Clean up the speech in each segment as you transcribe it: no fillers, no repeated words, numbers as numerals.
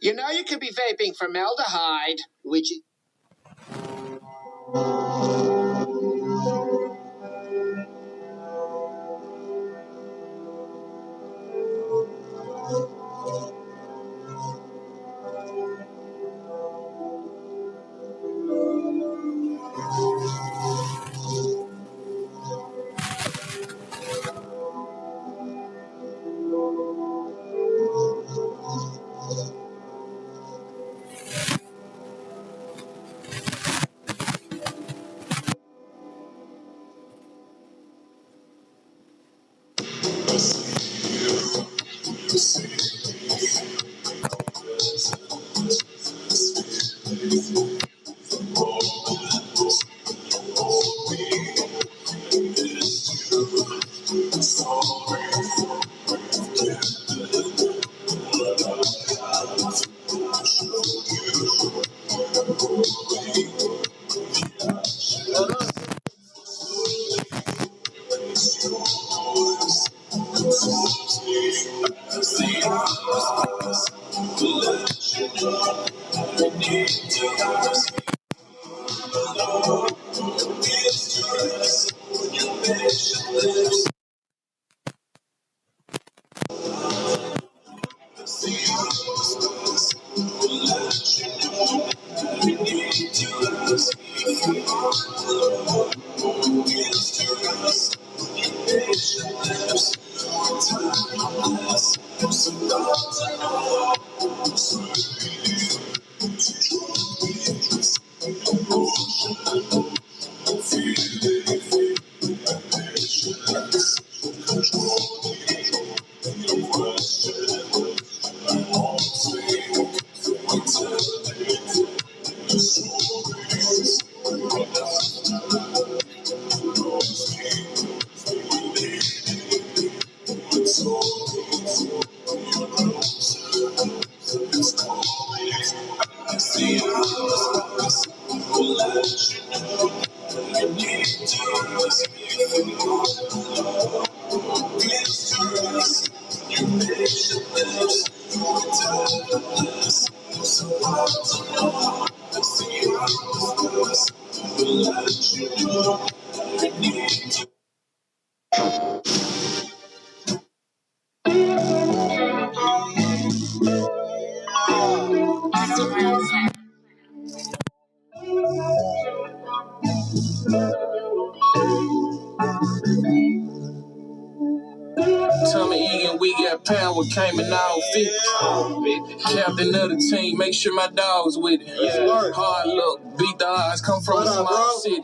You know you could be vaping formaldehyde, which is... Tommy Egan, we got power, came in all 50. Captain of the team, make sure my dog's with it. Hard luck, beat the odds, come from a small city.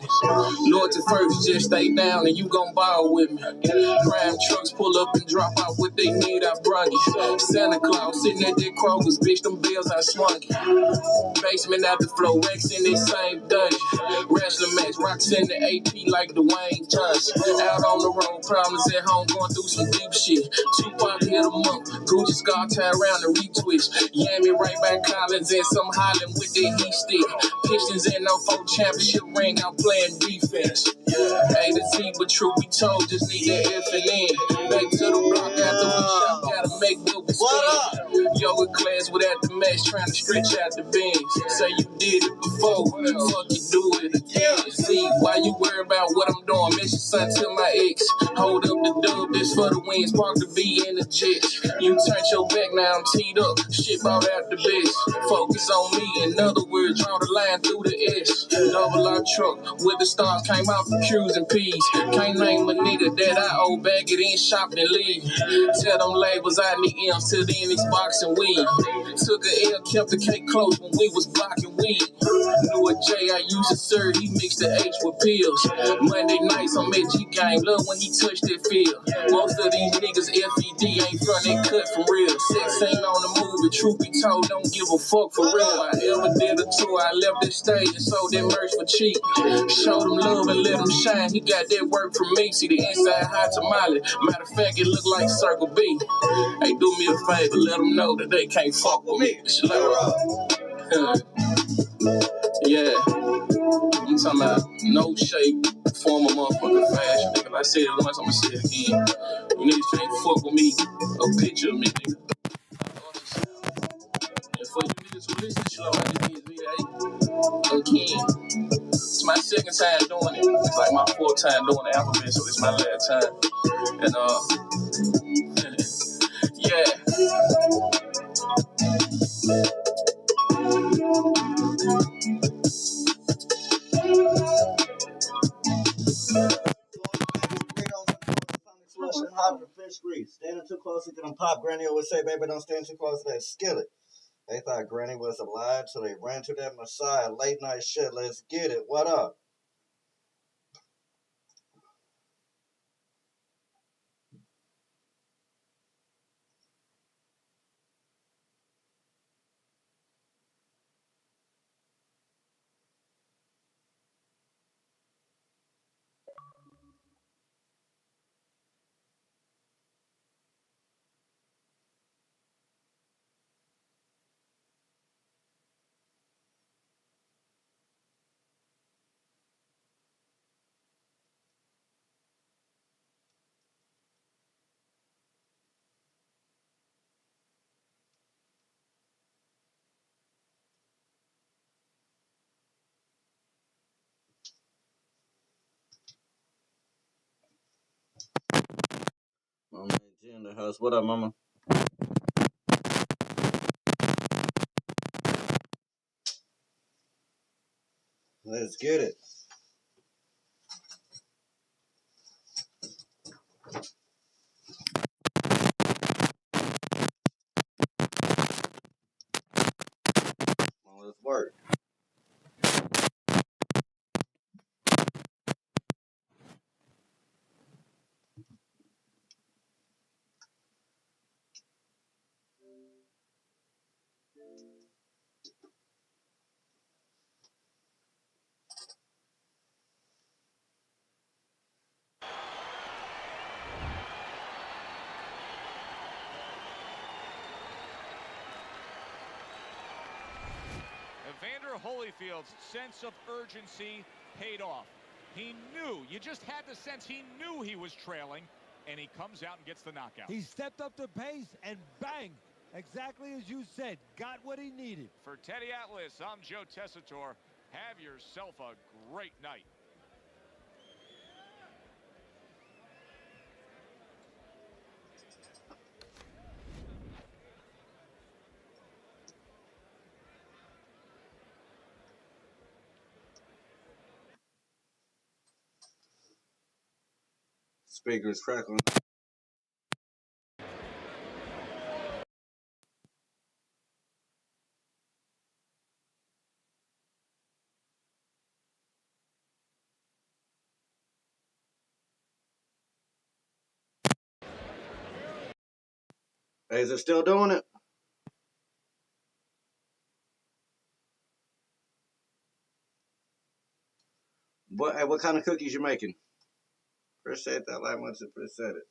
Loyalty first, just stay down and you gon' ball with me. Prime trucks pull up and drop out what they need, I brung it. Santa Claus sitting at that Kroger's, bitch, them bills I swung it. Basement out the flow, Rex in this same dungeon. Wrestling match, rocks in the AP like Dwayne Johnson. Out on the road, problems at home, going through some deep shit. Tupac hit 'em up, Gucci scar tied around the retwist. Yammy right back Collins and some Holland with their heat stick. Pistons in no 4 championship ring, I'm playing defense. A to Z, but truth be told, just need that F and N. Back to the block after we shop, gotta make what we spend. Yoga class without the match, trying to stretch out the bends. Say you did it before, fuck you do it again. See, why you worry about what I'm doing? Mission son to my ex. Hold up the dub, this for the wins, park the V in the jet. You turned your back, now I'm teed up, shit bought out the best. Focus on me, in other words, draw the line through the S. Double R truck, with the stars came out for cruising peas. Can't name a nigga that I owe, bag it in, shop and leave. Tell them labels I need M's, till then it's boxing weed. Took a L, kept the cake close when we was blocking weed. Knew a J I used to serve, he mixed the H with pills. Monday nights on that G game, love when he touched that field. Most of these niggas FED ain't front, they cut for real. Sex ain't on the move, but truth be told, don't give a fuck for real. I ever did a tour, I left that stage and sold that merch for cheap. Showed him love and let him shine, he got that work from me. See the inside hot tamale, matter of fact, it look like Circle B. Hey, do me a favor, let them know that they can't fuck with me. Yeah, I'm talking about no shape, form of motherfucking fashion, nigga. I said it once, I'ma say it again. You niggas can't fuck with me, a picture of me, nigga. And for you second time doing it. It's like my fourth time doing the alphabet, so it's my last time. And yeah. Hopping fish grease. Standing too close to them pop. Granny always say, baby, don't stand too close to that skillet. They thought Granny was alive, so they ran to that Messiah. Late night shit, let's get it. What up? Mama G in the house. What up, mama? Let's get it. Well, let's work. Evander Holyfield's sense of urgency paid off. He knew, you just had the sense he knew he was trailing, and he comes out and gets the knockout. He stepped up the pace and bang, exactly as you said, got what he needed. For Teddy Atlas, I'm Joe Tessitore. Have yourself a great night. Speakers crackling. Hey, is it still doing it? What kind of cookies you making? Appreciate that. Like much appreciate it.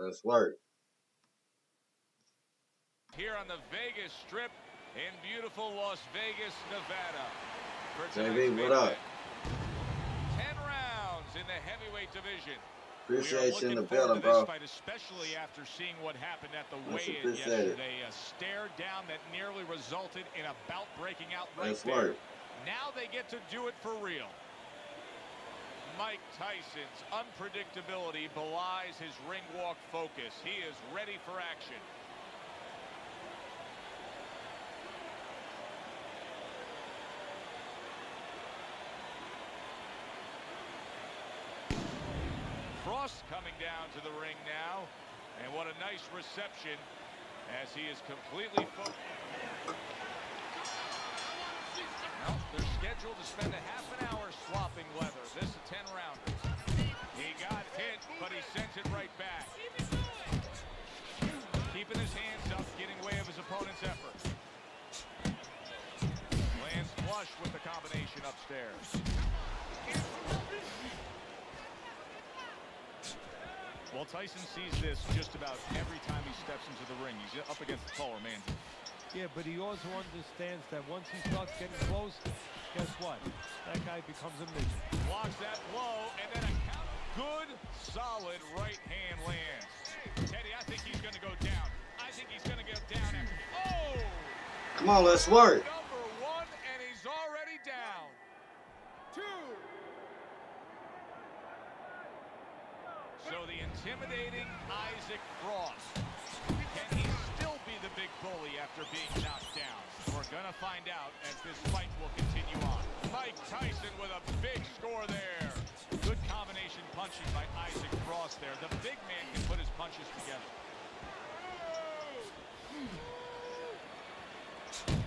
Let's work. Here on the Vegas Strip in beautiful Las Vegas, Nevada. For JB, tonight's what up? event. 10 rounds in the heavyweight division. Appreciate you in the We are looking forward building, to this bro. fight, especially after seeing what happened at the Much weigh-in appreciated. yesterday. A stare down that nearly resulted in a bout breaking out right Let's there. work. Now they get to do it for real. Mike Tyson's unpredictability belies his ring walk focus. He is ready for action. Frost coming down to the ring now, and what a nice reception as he is completely focused. Well, they're scheduled to spend a half an hour swapping leather. This is a 10-rounder. He got hit, but he sent it right back. Keeping his hands up, getting way of his opponent's effort. Lands flush with the combination upstairs. Well, Tyson sees this just about every time he steps into the ring. He's up against the taller man. Yeah, but he also understands that once he starts getting close, guess what? That guy becomes a midget. Blocks that blow, and then a count. Good, solid right hand lands. Teddy, I think he's going to go down. I think he's going to go down after. Oh! Come on, let's work. Number one, and he's already down. 2. So the intimidating Isaac Frost. Can he still be the big bully after being knocked down? We're going to find out as this fight will continue on. Mike Tyson with a big score there. Good combination punching by Isaac Frost there. The big man can put his punches together.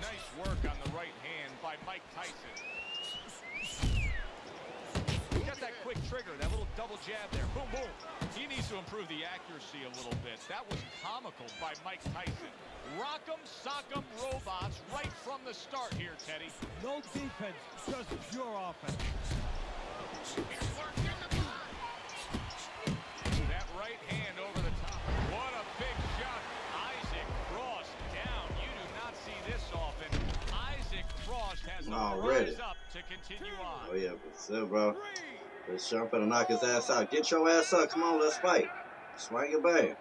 Nice work on the right hand by Mike Tyson. Got that quick trigger, that little double jab there. Boom, boom. He needs to improve the accuracy a little bit. That was comical by Mike Tyson. Rock'em, sock'em, robots right from the start here, Teddy. No defense, just pure offense. That right hand over the top. What a big shot. Isaac Frost down. You do not see this often. Isaac Frost has the rise up to continue on. Oh, yeah, but still, bro. Let's jump and knock his ass out. Get your ass up. Come on, let's fight. Swing it back.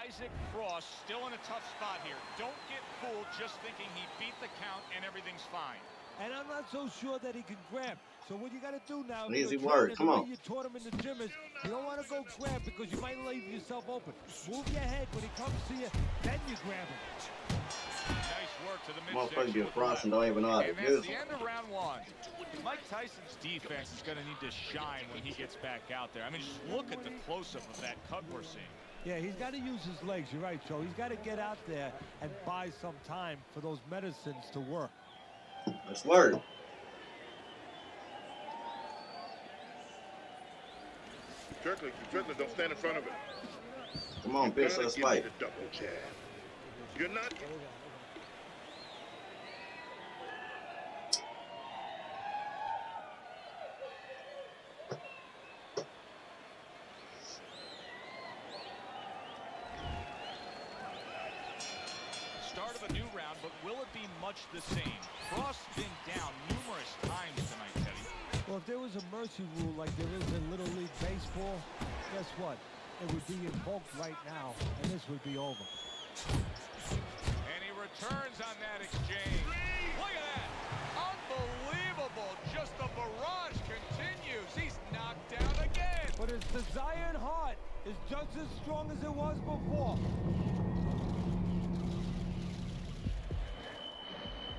Isaac Frost still in a tough spot here. Don't get fooled just thinking he beat the count and everything's fine. And I'm not so sure that he can grab. So what you got to do now, Easy you're work, training come the way on. you taught him in the gym is you don't want to go grab because you might leave yourself open. Move your head when he comes to you, then you grab him. Nice work to the Motherfucker midsection. get Frost and don't even know how to And that's use the it. end of round 1. Mike Tyson's defense is going to need to shine when he gets back out there. I mean, just look at the close-up of that cut we're seeing. Yeah, he's got to use his legs. You're right, Joe. He's got to get out there and buy some time for those medicines to work. Let's work. Strickland, don't stand in front of it. Come on, bitch, let's fight. The double jab. You're not. Start of a new round, but will it be much the same? Frost's been down numerous times tonight, Teddy. Well, if there was a mercy rule like there is in Little League Baseball, guess what? It would be invoked right now, and this would be over. And he returns on that exchange. Look at that. Unbelievable. Just the barrage continues. He's knocked down again. But his desire and heart is just as strong as it was before.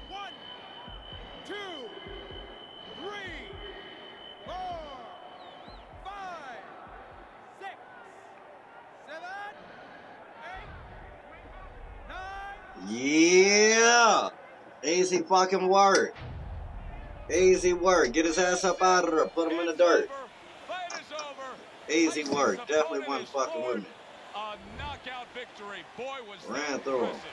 1, 2, 3, 4, 5, 6, 7, 8, 9. Yeah. Easy fucking work. Easy work. Get his ass up out of there. Put him in the dirt. Fight is over. Easy Tyson's work. Definitely opponent wasn't is fucking with me. A knockout victory. Boy, was Ran that through him. impressive.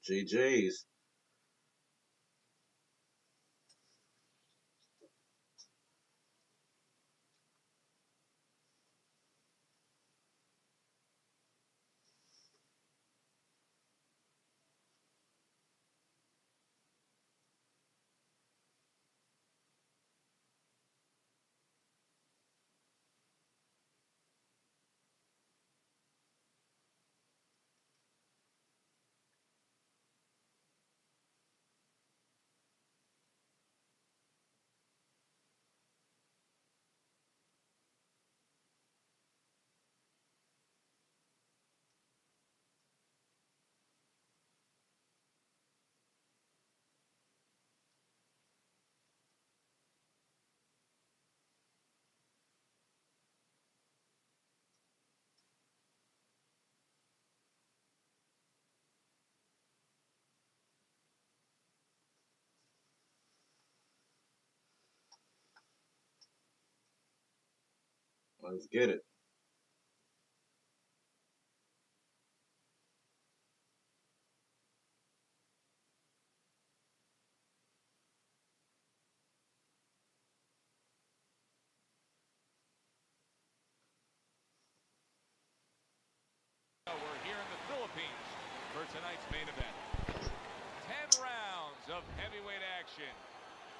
GG's. Let's get it. We're here in the Philippines for tonight's main event. 10 rounds of heavyweight action.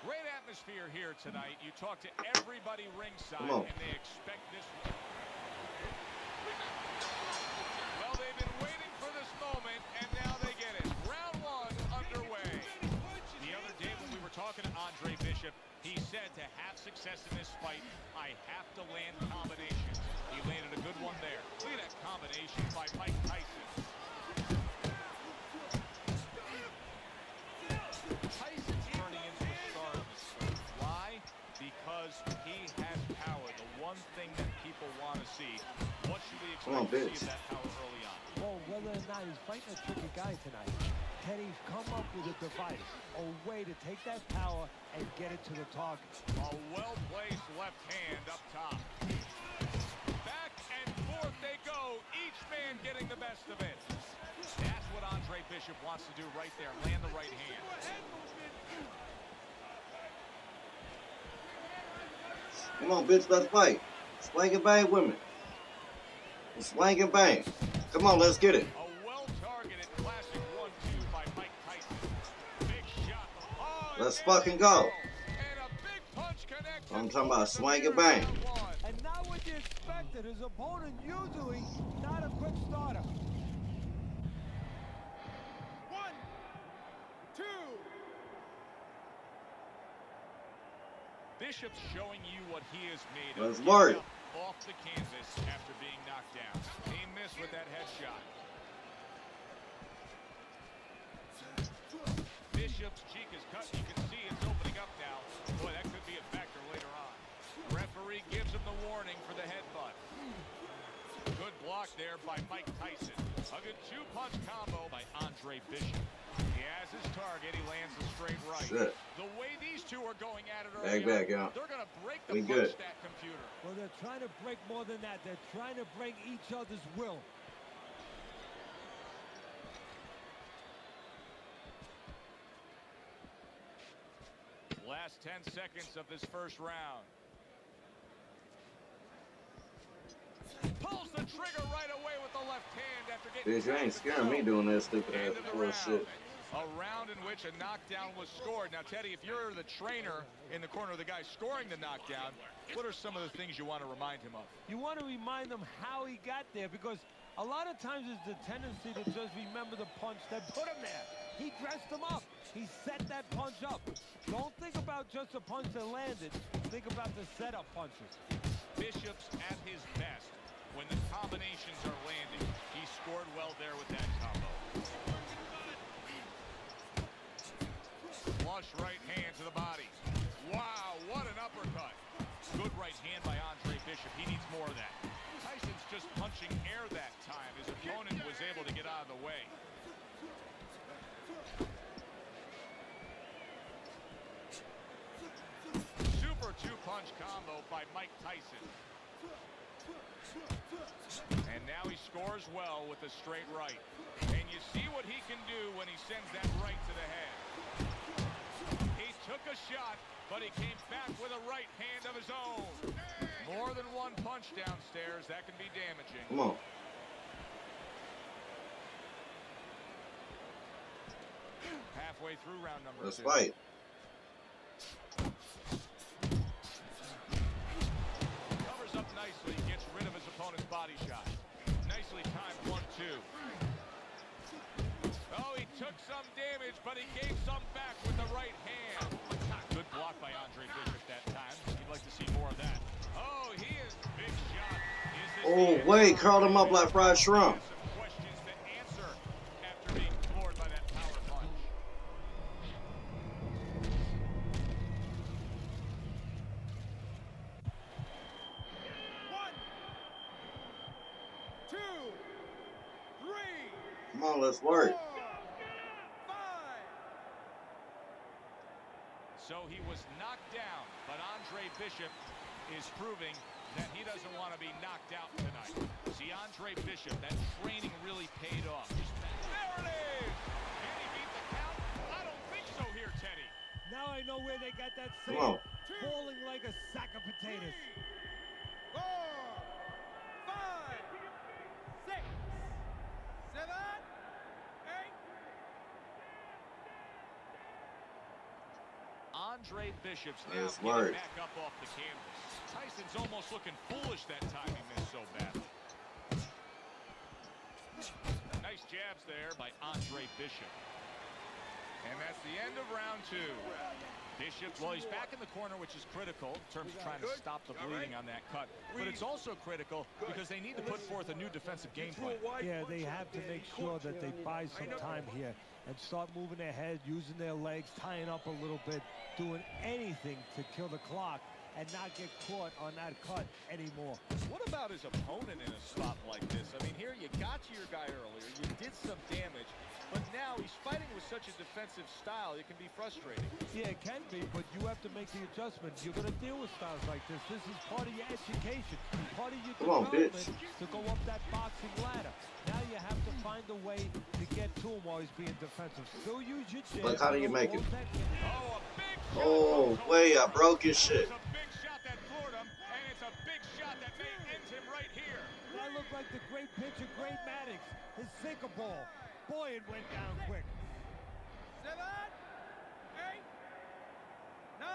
Great atmosphere here tonight. You talk to everybody ringside and they expect this. Well, they've been waiting for this moment and now they get it. Round 1 underway. The other day when we were talking to Andre Bishop, he said to have success in this fight, I have to land combinations. He landed a good one there. Look at that combination by Mike Tyson. Tyson's turning into a star of his sport. Why? Because he has power. The one thing that people want to see. What should we expect to see of that power early on? Well, whether or not he's fighting a tricky guy tonight, Teddy's come up with a device, a way to take that power and get it to the target. A well-placed left hand up top. Back and forth they go, each man getting the best of it. That's what Andre Bishop wants to do right there, land the right hand. Come on, bitch, let's fight. Swing and bang with me. Swing and bang. Come on, let's get it. A well-targeted classic 1-2 by Mike Tyson. Big shot. Oh, Let's fucking go. And a big punch connection. I'm talking about swing and bang. And not what you expected. His opponent usually not a quick starter. 1, 2. Bishop's showing you what he is made Let's of. work. Off the canvas after being knocked down. He missed with that headshot. Bishop's cheek is cut. You can see it's opening up now. Boy, that could be a factor later on. Referee gives him the warning for the headbutt. Good block there by Mike Tyson. A good 2-punch combo by Andre Bishop. He has his target. He lands a straight right. Shit. The way these two are going at it Back, early y'all. they're going to break the We punch good. stat computer. Well, they're trying to break more than that. They're trying to break each other's will. Last 10 seconds of this first round. Pulls the trigger right away with the left hand after getting. Bitch, you ain't scaring me doing that stupid ass End of the bullshit. round. A round in which a knockdown was scored. Now, Teddy, if you're the trainer in the corner of the guy scoring the knockdown, what are some of the things you want to remind him of? You want to remind him how he got there, because a lot of times it's the tendency to just remember the punch that put him there. He dressed him up. He set that punch up. Don't think about just the punch that landed. Think about the setup punches. Bishop's at his best when the combinations are landing. He scored well there with that combo. Flush right hand to the body. Wow, what an uppercut. Good right hand by Andre Bishop. He needs more of that. Tyson's just punching air that time. His opponent was able to get out of the way. Super 2-punch combo by Mike Tyson. And now he scores well with a straight right. And you see what he can do when he sends that right to the head. He took a shot, but he came back with a right hand of his own. More than one punch downstairs, that can be damaging. Come on. Halfway through round number Let's 2. fight. Covers up nicely, gets rid of his opponent's body shot. Nicely timed 1-2. Oh, he took some damage, but he gave some back with the right hand. Good block by Andre Bishop that time. You'd like to see more of that. Oh, he is big shot. Is this Oh, the wait, end? curled him up like fried shrimp. Some questions to answer after being floored by that power punch. One, two, three, Come on, let's work. 4, 5. So he was knocked down, but Andre Bishop is proving that he doesn't want to be knocked out tonight. See, Andre Bishop, that training really paid off. There it is! Can he beat the count? I don't think so here, Teddy. Now I know where they got that Come saying. on. Falling like a sack of potatoes. 4, 5, 6, 7, 8. Andre Bishop's now Nice getting work. back up off the canvas. Tyson's almost looking foolish that time he missed so badly. Nice jabs there by Andre Bishop. And that's the end of round 2. Bishop, well, he's back in the corner, which is critical in terms of trying to stop the bleeding on that cut. But it's also critical because they need to put forth a new defensive game plan. Yeah, they have to make sure that they buy some time here and start moving their head, using their legs, tying up a little bit, doing anything to kill the clock and not get caught on that cut anymore. What about his opponent in a spot like this? I mean, here you got to your guy earlier, you did some damage, but now he's fighting with such a defensive style, it can be frustrating. Yeah, it can be, but you have to make the adjustment. You're going to deal with styles like this. This is part of your education, part of your Come on, development bitch. to go up that boxing ladder. Now you have to find a way to get to him while he's being defensive. Still use your chin. Look, how do you make it? Oh, a big shot. Oh, wait, I broke his shit. It's a big shot that floored him, and it's a big shot that may end him right here. That looked like the great pitcher, Great Maddox. His sinker ball. Boy, it went down quick. 7, 8, 9.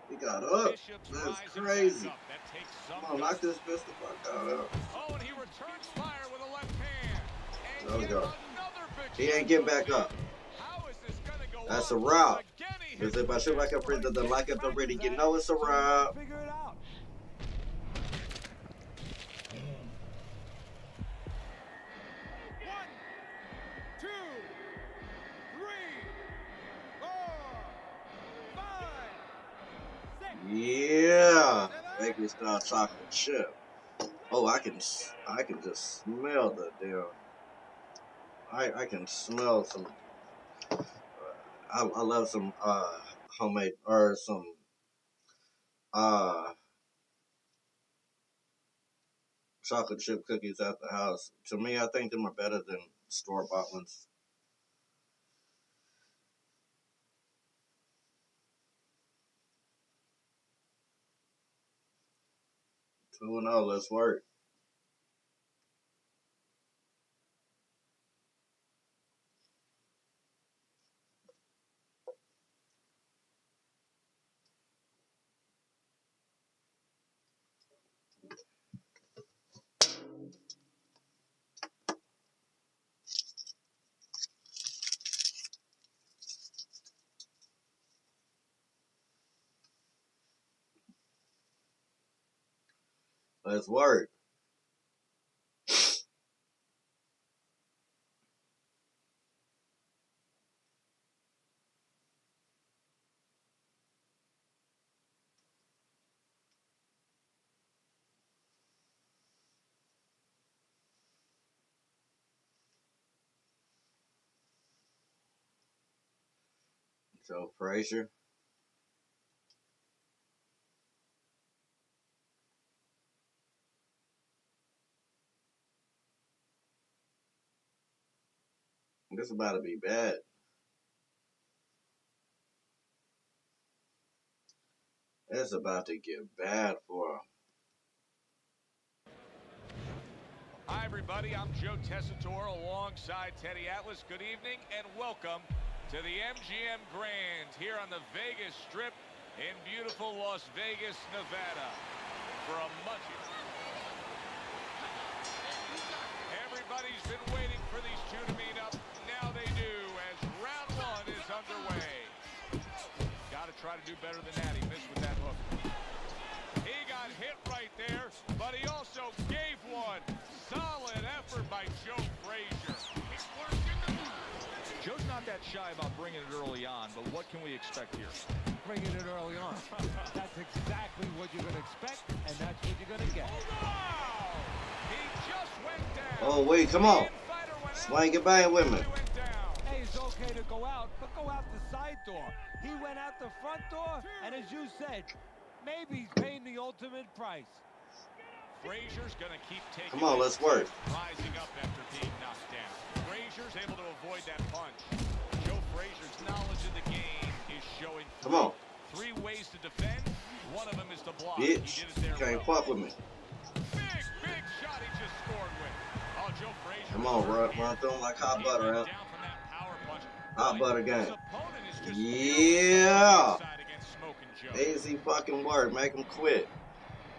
He got up. Bishop's That's rising crazy. back up. That takes some Come on, knock this bitch the fuck out. Oh, and he returns fire with a left hand. And There we yet go. another big He ain't getting back up. How is this gonna go That's on? a route. Again, he Because hits if I shoot like a friend that like it already, you know it's a route. Figure it out. One, two, three, 4, 5, 6. Yeah. Make me start chocolate chip. Oh, I can just smell the damn. I can smell some. I love some homemade or some chocolate chip cookies at the house. To me, I think them are better than store-bought ones. 2-0, let's work. Let's work. Joe Frazier. This about to be bad. It's about to get bad for him. Hi, everybody. I'm Joe Tessitore alongside Teddy Atlas. Good evening and welcome to the MGM Grand here on the Vegas Strip in beautiful Las Vegas, Nevada. For a much... Everybody's been waiting for these two to meet up. Now they do as round one is underway. Got to try to do better than that. He missed with that hook. He got hit right there, but he also gave one. Solid effort by Joe Frazier. Joe's not that shy about bringing it early on, but what can we expect here? Bringing it early on. That's exactly what you're going to expect, and that's what you're going to get. Wow! He just went down. Oh, wait, come on. Swing it bang with me. Hey, it's okay to go out, but go out the side door. He went out the front door, and as you said, maybe he's paying the ultimate price. Frazier's going to keep taking. Come on, let's work. Rising up after being knocked down. Frazier's able to avoid that punch. Joe Frazier's knowledge of the game is showing. Come on. 3 ways to defend. One of them is to block. Bitch, He did it there. can't fuck with me. Big shot he just scored with. Oh, Joe Frazier. Come on, run through him like hot butter, huh? Down from that power punch. Hot butter His game. opponent is just Yeah. against Smoking Joe. Easy fucking work. Make them quit.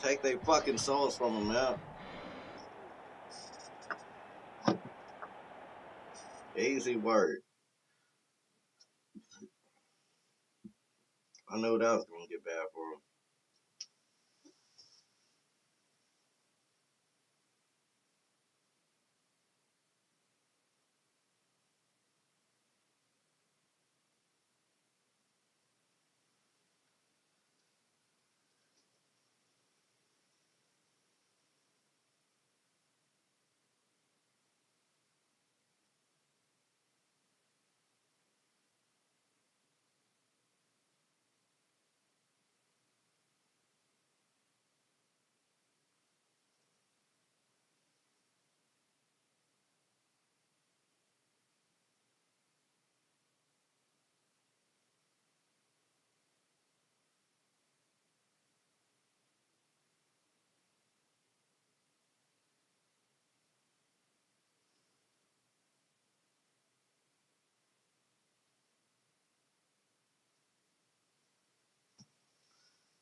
Take their fucking souls from them, man. Easy word. I knew that was gonna get bad for him.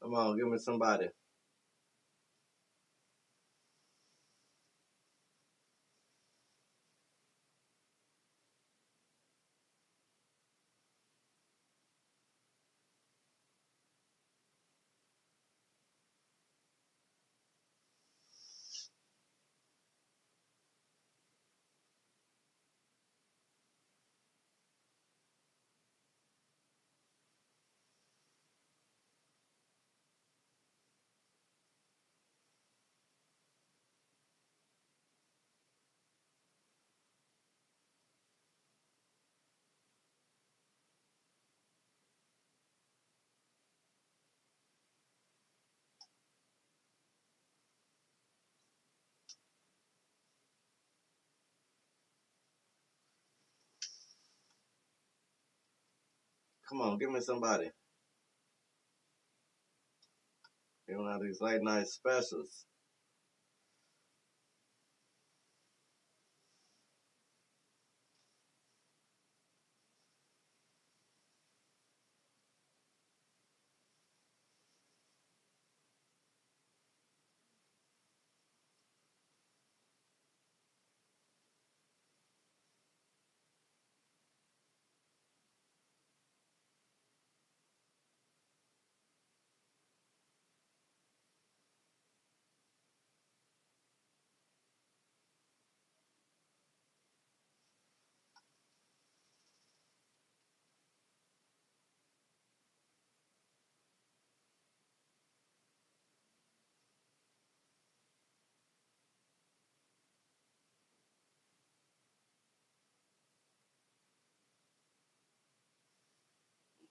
Come on, give me somebody. Come on, give me somebody. You don't have these late night specials.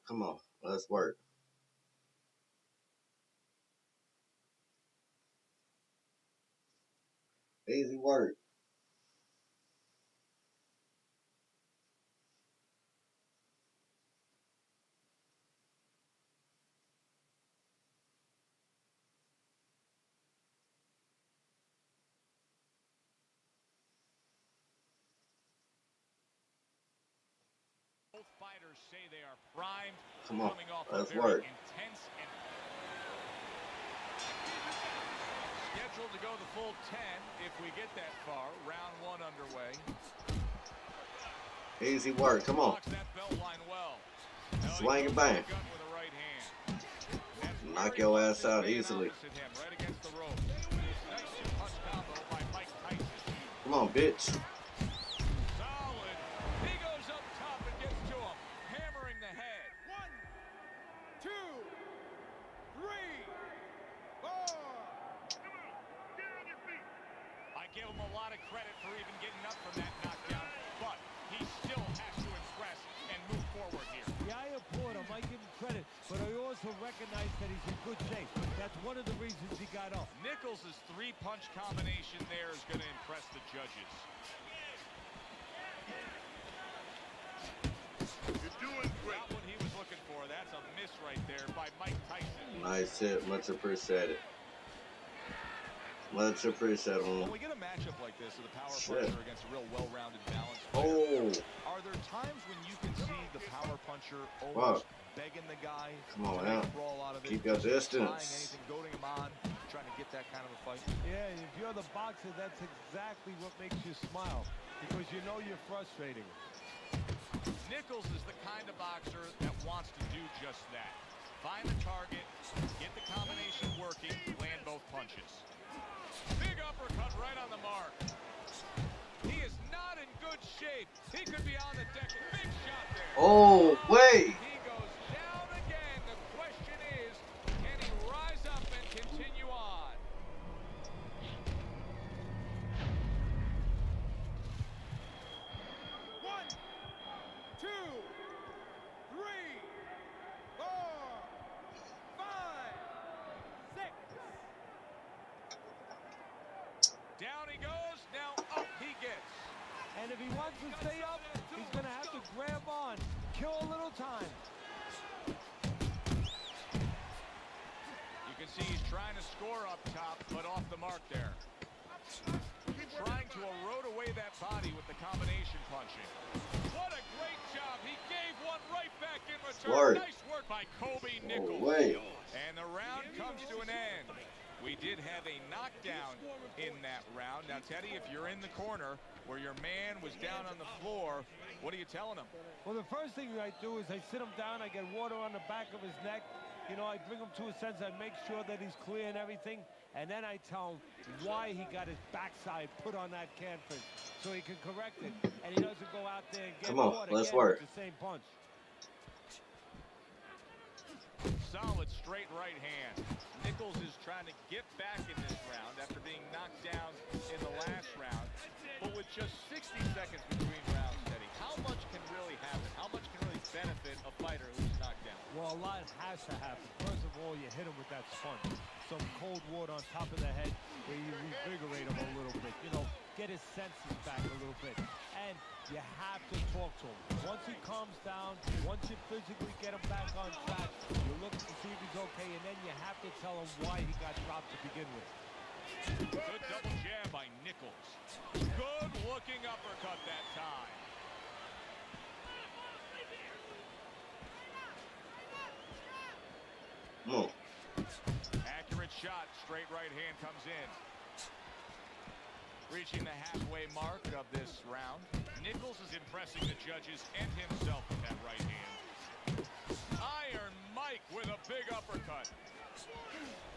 Come on, let's work. Easy work. Both fighters say they are primed, Come on, coming off a let's very work. intense and scheduled to go the full 10 if we get that far. Round 1 underway. Easy work. Come on. Blocks that belt line well. Now he Swing and goes to bang. the gut with a right hand. That's Knock very your much ass his out man easily. opposite him, right against the rope. Nice two-punch combo by Mike Tyson. Come on, bitch. Solid. He goes up top and gets to him, hammering the head. 1, 2, 3, 4. I give him a lot of credit for even getting up from that knockdown, but he still has to impress and move forward here. Yeah, I applaud him. I give him credit, but I also recognize that he's in good shape. That's one of the reasons he got up. Nichols' 3-punch combination there is going to impress the judges. You're doing great. Not what he was looking for. That's a miss right there by Mike Tyson. Nice hit. Much appreciated. Much appreciated. When we get a matchup like this with a power Shit. puncher against a real well-rounded balance, Oh, are there times when you can see the power puncher almost begging the guy come on to make now. a brawl out of it? Keep your just trying distance. anything, goading him on, trying to get that kind of a fight? Yeah, if you're the boxer, that's exactly what makes you smile, because you know you're frustrating him. Nichols is the kind of boxer that wants to do just that. Find the target, get the combination working, land both punches. Big uppercut right on the mark. He is not in good shape. He could be on the deck. Big shot there. Oh, wait. He goes down again. The question is, can he rise up and continue on? One, 2, 3, 4, 5, 6. Down he goes. Now up he gets. And if he wants to stay up, he's going to have to grab on, kill a little time. You can see he's trying to score up top, but off the mark there. Trying to erode away that body with the combination punching. What a great job. He gave one right back in return. Smart. Nice work by Kobe Oh, Nichols. wait. And the round comes to an end. We did have a knockdown in that round. Now, Teddy, if you're in the corner where your man was down on the floor, what are you telling him? Well, the first thing I do is I sit him down, I get water on the back of his neck. You know, I bring him to a sense, I make sure that he's clear and everything, and then I tell him why he got his backside put on that canvas so he can correct it, and he doesn't go out there and get Come on, caught let's again work. with the same punch. Solid straight right hand. Nichols is trying to get back in this round after being knocked down in the last round. But with just 60 seconds between rounds, Teddy, how much can really happen? How much can really benefit a fighter who's knocked down? Well, a lot has to happen. First of all, you hit him with that sponge. Some cold water on top of the head where you revigorate him a little bit. You know, get his senses back a little bit. And you have to talk to him. Once he calms down, once you physically get him back on track, you look to see if he's okay, and then you have to tell him why he got dropped to begin with. Good double jab by Nichols. Good looking uppercut that time. Come on. Accurate shot. Straight right hand comes in. Reaching the halfway mark of this round. Nichols is impressing the judges and himself with that right hand. Iron Mike with a big uppercut.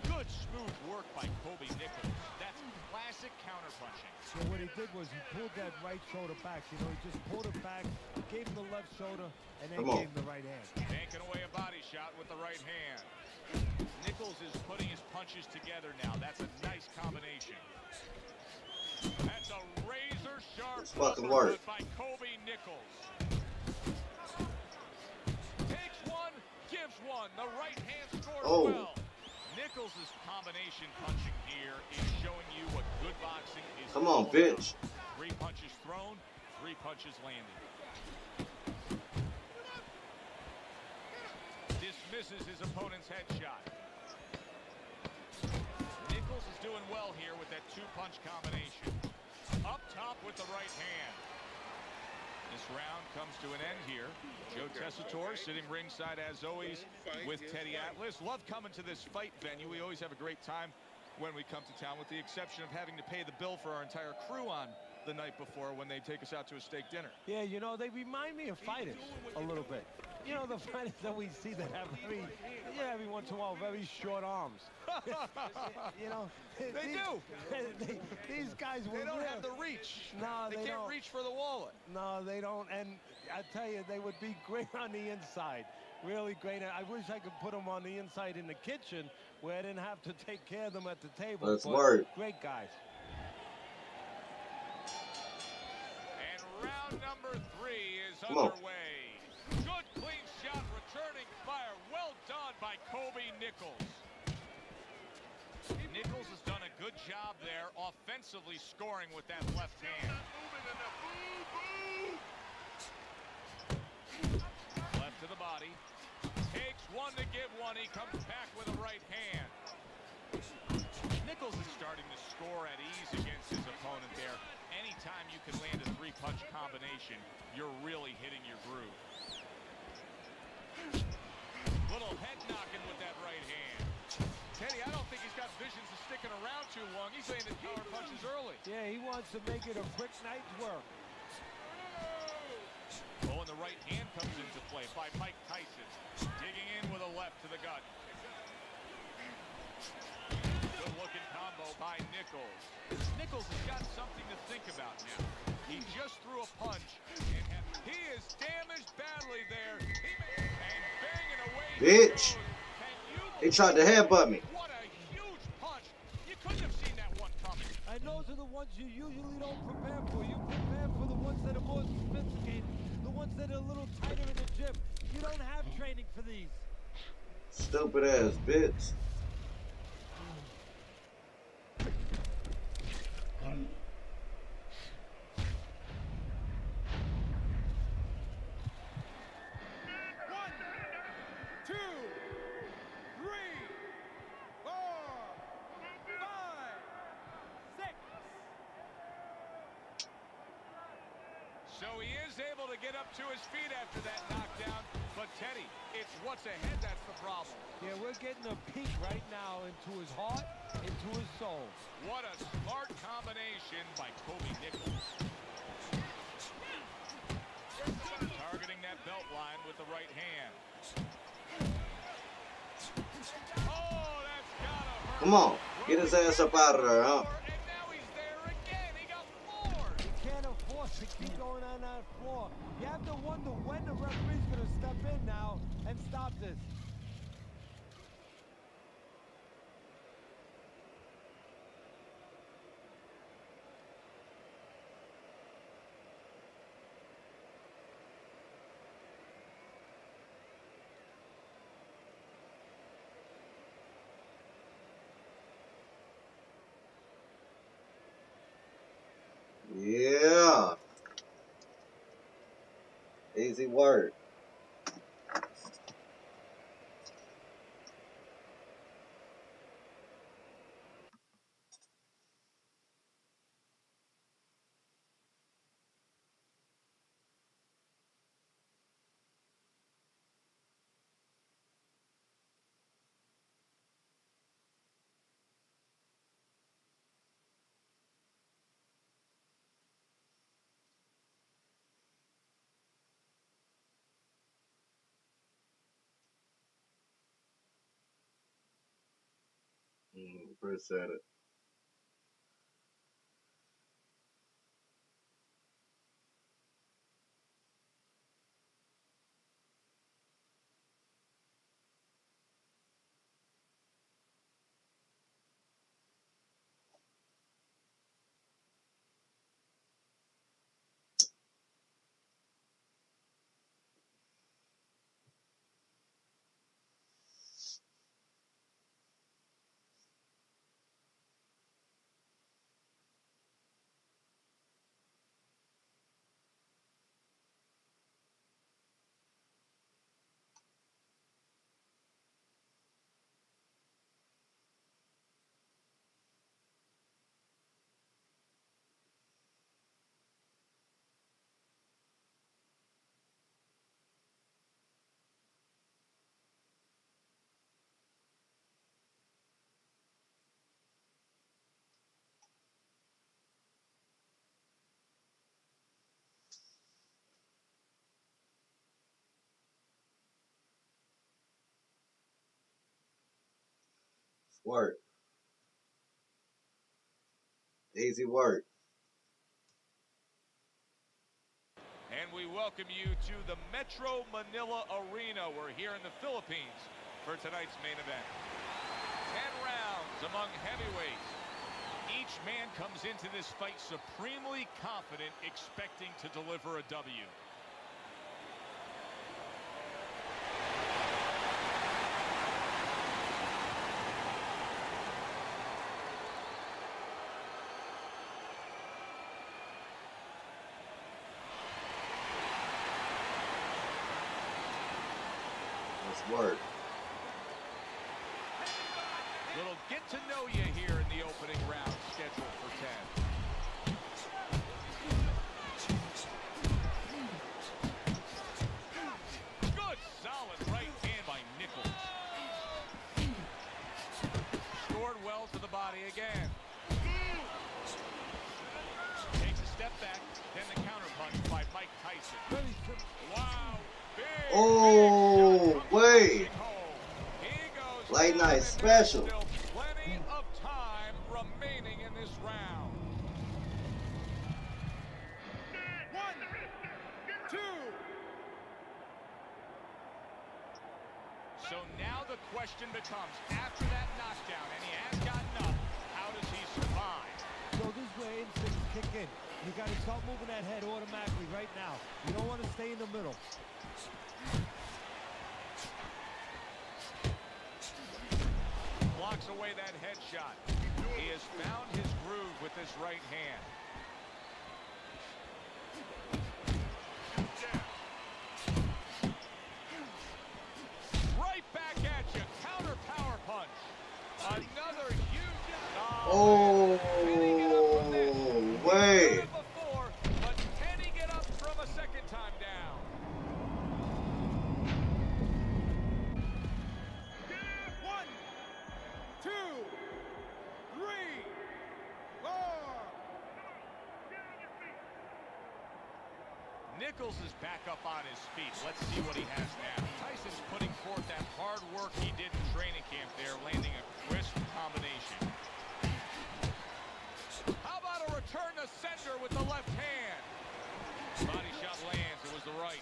Good smooth work by Kobe Nichols. That's classic counterpunching. So what he did was he pulled that right shoulder back. You know, he just pulled it back, gave him the left shoulder, and then Come on. gave him the right hand. Taking away a body shot with the right hand. Nichols is putting his punches together now. That's a nice combination. That's a razor sharp Let's fucking work. uppercut by Kobe Nichols. Takes one, gives one. The right hand scores Oh. well. Nichols' combination punching here is showing you what good boxing is. Come all on, about. bitch. 3 punches thrown, 3 punches landed. Dismisses his opponent's headshot. Nichols is doing well here with that 2-punch combination. Up top with the right hand. This round comes to an end here. Joe Tessitore sitting ringside as always with Teddy Atlas. Love coming to this fight venue. We always have a great time when we come to town, with the exception of having to pay the bill for our entire crew on the night before when they take us out to a steak dinner. Yeah, you know, they remind me of fighters a little bit. You know, the fighters that we see that have every once in a while, very short arms. You know, They do. These guys They don't have the reach. No, they they can't don't. reach for the wallet. No, they don't. And I tell you, they would be great on the inside. Really great. I wish I could put them on the inside in the kitchen where I didn't have to take care of them at the table. Let's But work. Great guys. And round number 3 is Come on. underway. Good clean shot, returning fire. Well done by Kobe Nichols. Nichols has done a good job there offensively scoring with that left hand. Left to the body. Takes one to give one. He comes back with a right hand. Nichols is starting to score at ease against his opponent there. Anytime you can land a 3-punch combination, you're really hitting your groove. Little head knocking with that right hand. Teddy, I don't think he's got visions of sticking around too long. He's landing power punches early. Yeah, he wants to make it a quick night's work. Oh, and the right hand comes into play by Mike Tyson. Digging in with a left to the gut. Good looking combo by Nichols. Nichols has got something to think about now. He just threw a punch. And he is damaged badly there. And banging away. Bitch. He tried to headbutt me. What a huge punch. You couldn't have seen that one coming. And those are the ones you usually don't prepare for. You prepare for the ones that are more sophisticated, the ones that are a little tighter in the gym. You don't have training for these. Stupid ass bitch. So he is able to get up to his feet after that knockdown. But Teddy, it's what's ahead that's the problem. Yeah, we're getting a peek right now into his heart, into his soul. What a smart combination by Kobe Nichols. Targeting that belt line with the right hand. Oh, that's gotta hurt. Come on. Get his ass up out of there, huh? And now he's there again. He got floored. You can't afford to keep going on that floor. You have to wonder when the referee's going to step in now and stop this. Yeah. Easy work. Appreciate it. work. Easy work. And we welcome you to the Metro Manila Arena. We're here in the Philippines for tonight's main event. 10 rounds among heavyweights. Each man comes into this fight supremely confident, expecting to deliver a W. Let's work. Little get to know you here in the opening round, scheduled for 10. Good, solid right hand by Nichols. Scored well to the body again. Takes a step back, then the counter punch by Mike Tyson. Wow, big, Oh, wait. He goes Late down, night and there's special. still plenty of time remaining in this round. 1, 2. So now the question becomes, after that knockdown, and he has gotten up, how does he survive? So this is where instincts kick in. You got to start moving that head automatically right now. You don't want to stay in the middle. Blocks away that headshot. He has found his groove with this right hand. Right back at you. Counter power punch. Another huge. Oh, wait. Before, but can he get up from a second time down? One, 2, 3, 4. Nichols is back up on his feet. Let's see what he has now. Tyson's putting forth that hard work he did in training camp there, landing a crisp combination. How about a return to sender with the left hand? Body shot lands. It was the right.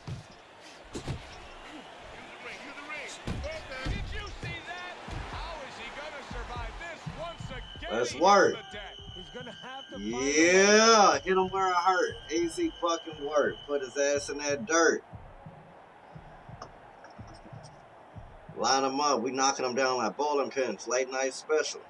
Did you see that? How is he going to survive this once again? Let's he work. hits the deck. He's going to have to find a way. Yeah, hit him where it hurt. Easy fucking work. Put his ass in that dirt. Line him up. We knocking him down like bowling pins. Late night special.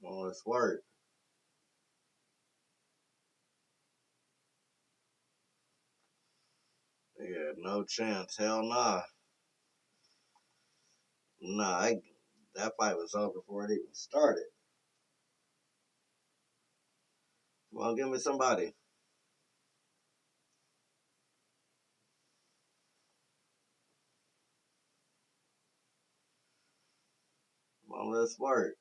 Well, let's work. Yeah, no chance. Hell nah. Nah, that fight was over before it even started. Come on, give me somebody. Come on, let's work.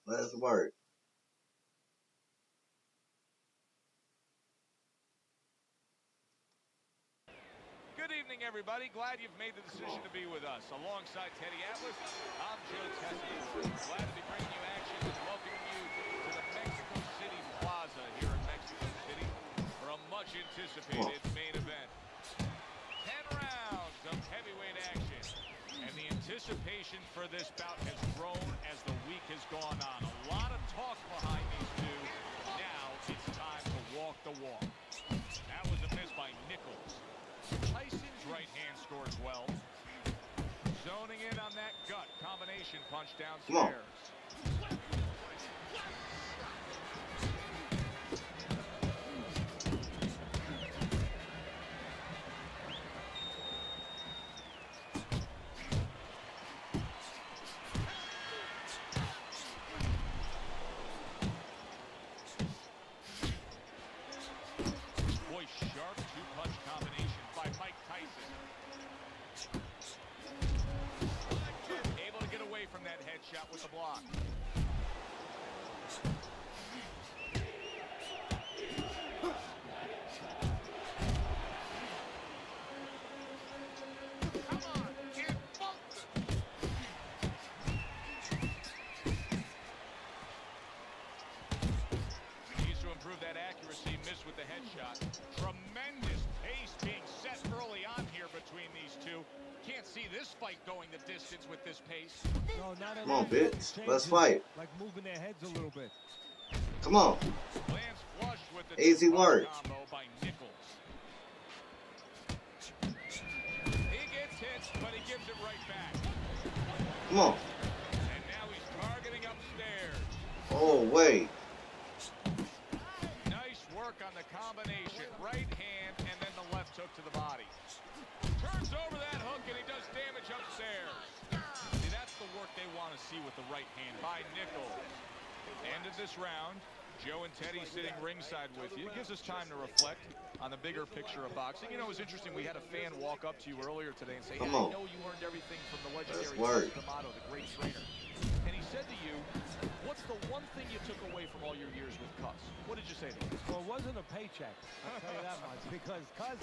Let's work. Good evening, everybody. Glad you've made the decision to be with us. Alongside Teddy Atlas, I'm Joe Tessitore. Glad to be bringing you action and welcoming you to the Mexico City Plaza here in Mexico City for a much-anticipated main event. 10 rounds of heavyweight action, and the anticipation for this bout has grown as the week has gone on. A lot of talk behind these two. Now it's time to walk the walk. That was a miss by Nichols. combination punch Come on. downstairs. Boy, sharp two-punch combination by Mike Tyson. Able to get away from that headshot with the block. Come on, get bumped. Needs to improve that accuracy. Missed with the headshot. Tremendous pace being set early on here between these two. Can't see this fight going the distance with this pace. No, not at Come on, all. bitch. Changes, Let's fight. Like moving their heads a little bit. Come on. Lands flush with the Easy two-punch work. combo by Nichols. He gets hit, but he gives it right back. Come on. And now he's targeting upstairs. Oh, wait. Nice work on the combination. Right hand and then the left hook to the body. Turns over that hook and he does damage upstairs. See, that's the work they want to see with the right hand by Nichols. End of this round. Joe and Teddy sitting ringside with you. It gives us time to reflect on the bigger picture of boxing. You know, it was interesting. We had a fan walk up to you earlier today and say, Come "Yeah, on. I know you learned everything from the legendary work. Coach D'Amato, the great trainer." And he said to you, "What's the one thing you took away from all your years with Cus?" What did you say to him? Well, it wasn't a paycheck, I'll tell you that much, because Cuz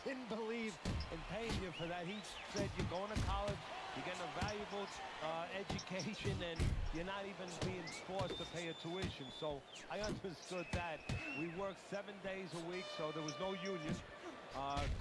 didn't believe in paying you for that. He said you're going to college, you're getting a valuable education, and you're not even being forced to pay a tuition. So I understood that. We worked 7 days a week, so there was no union.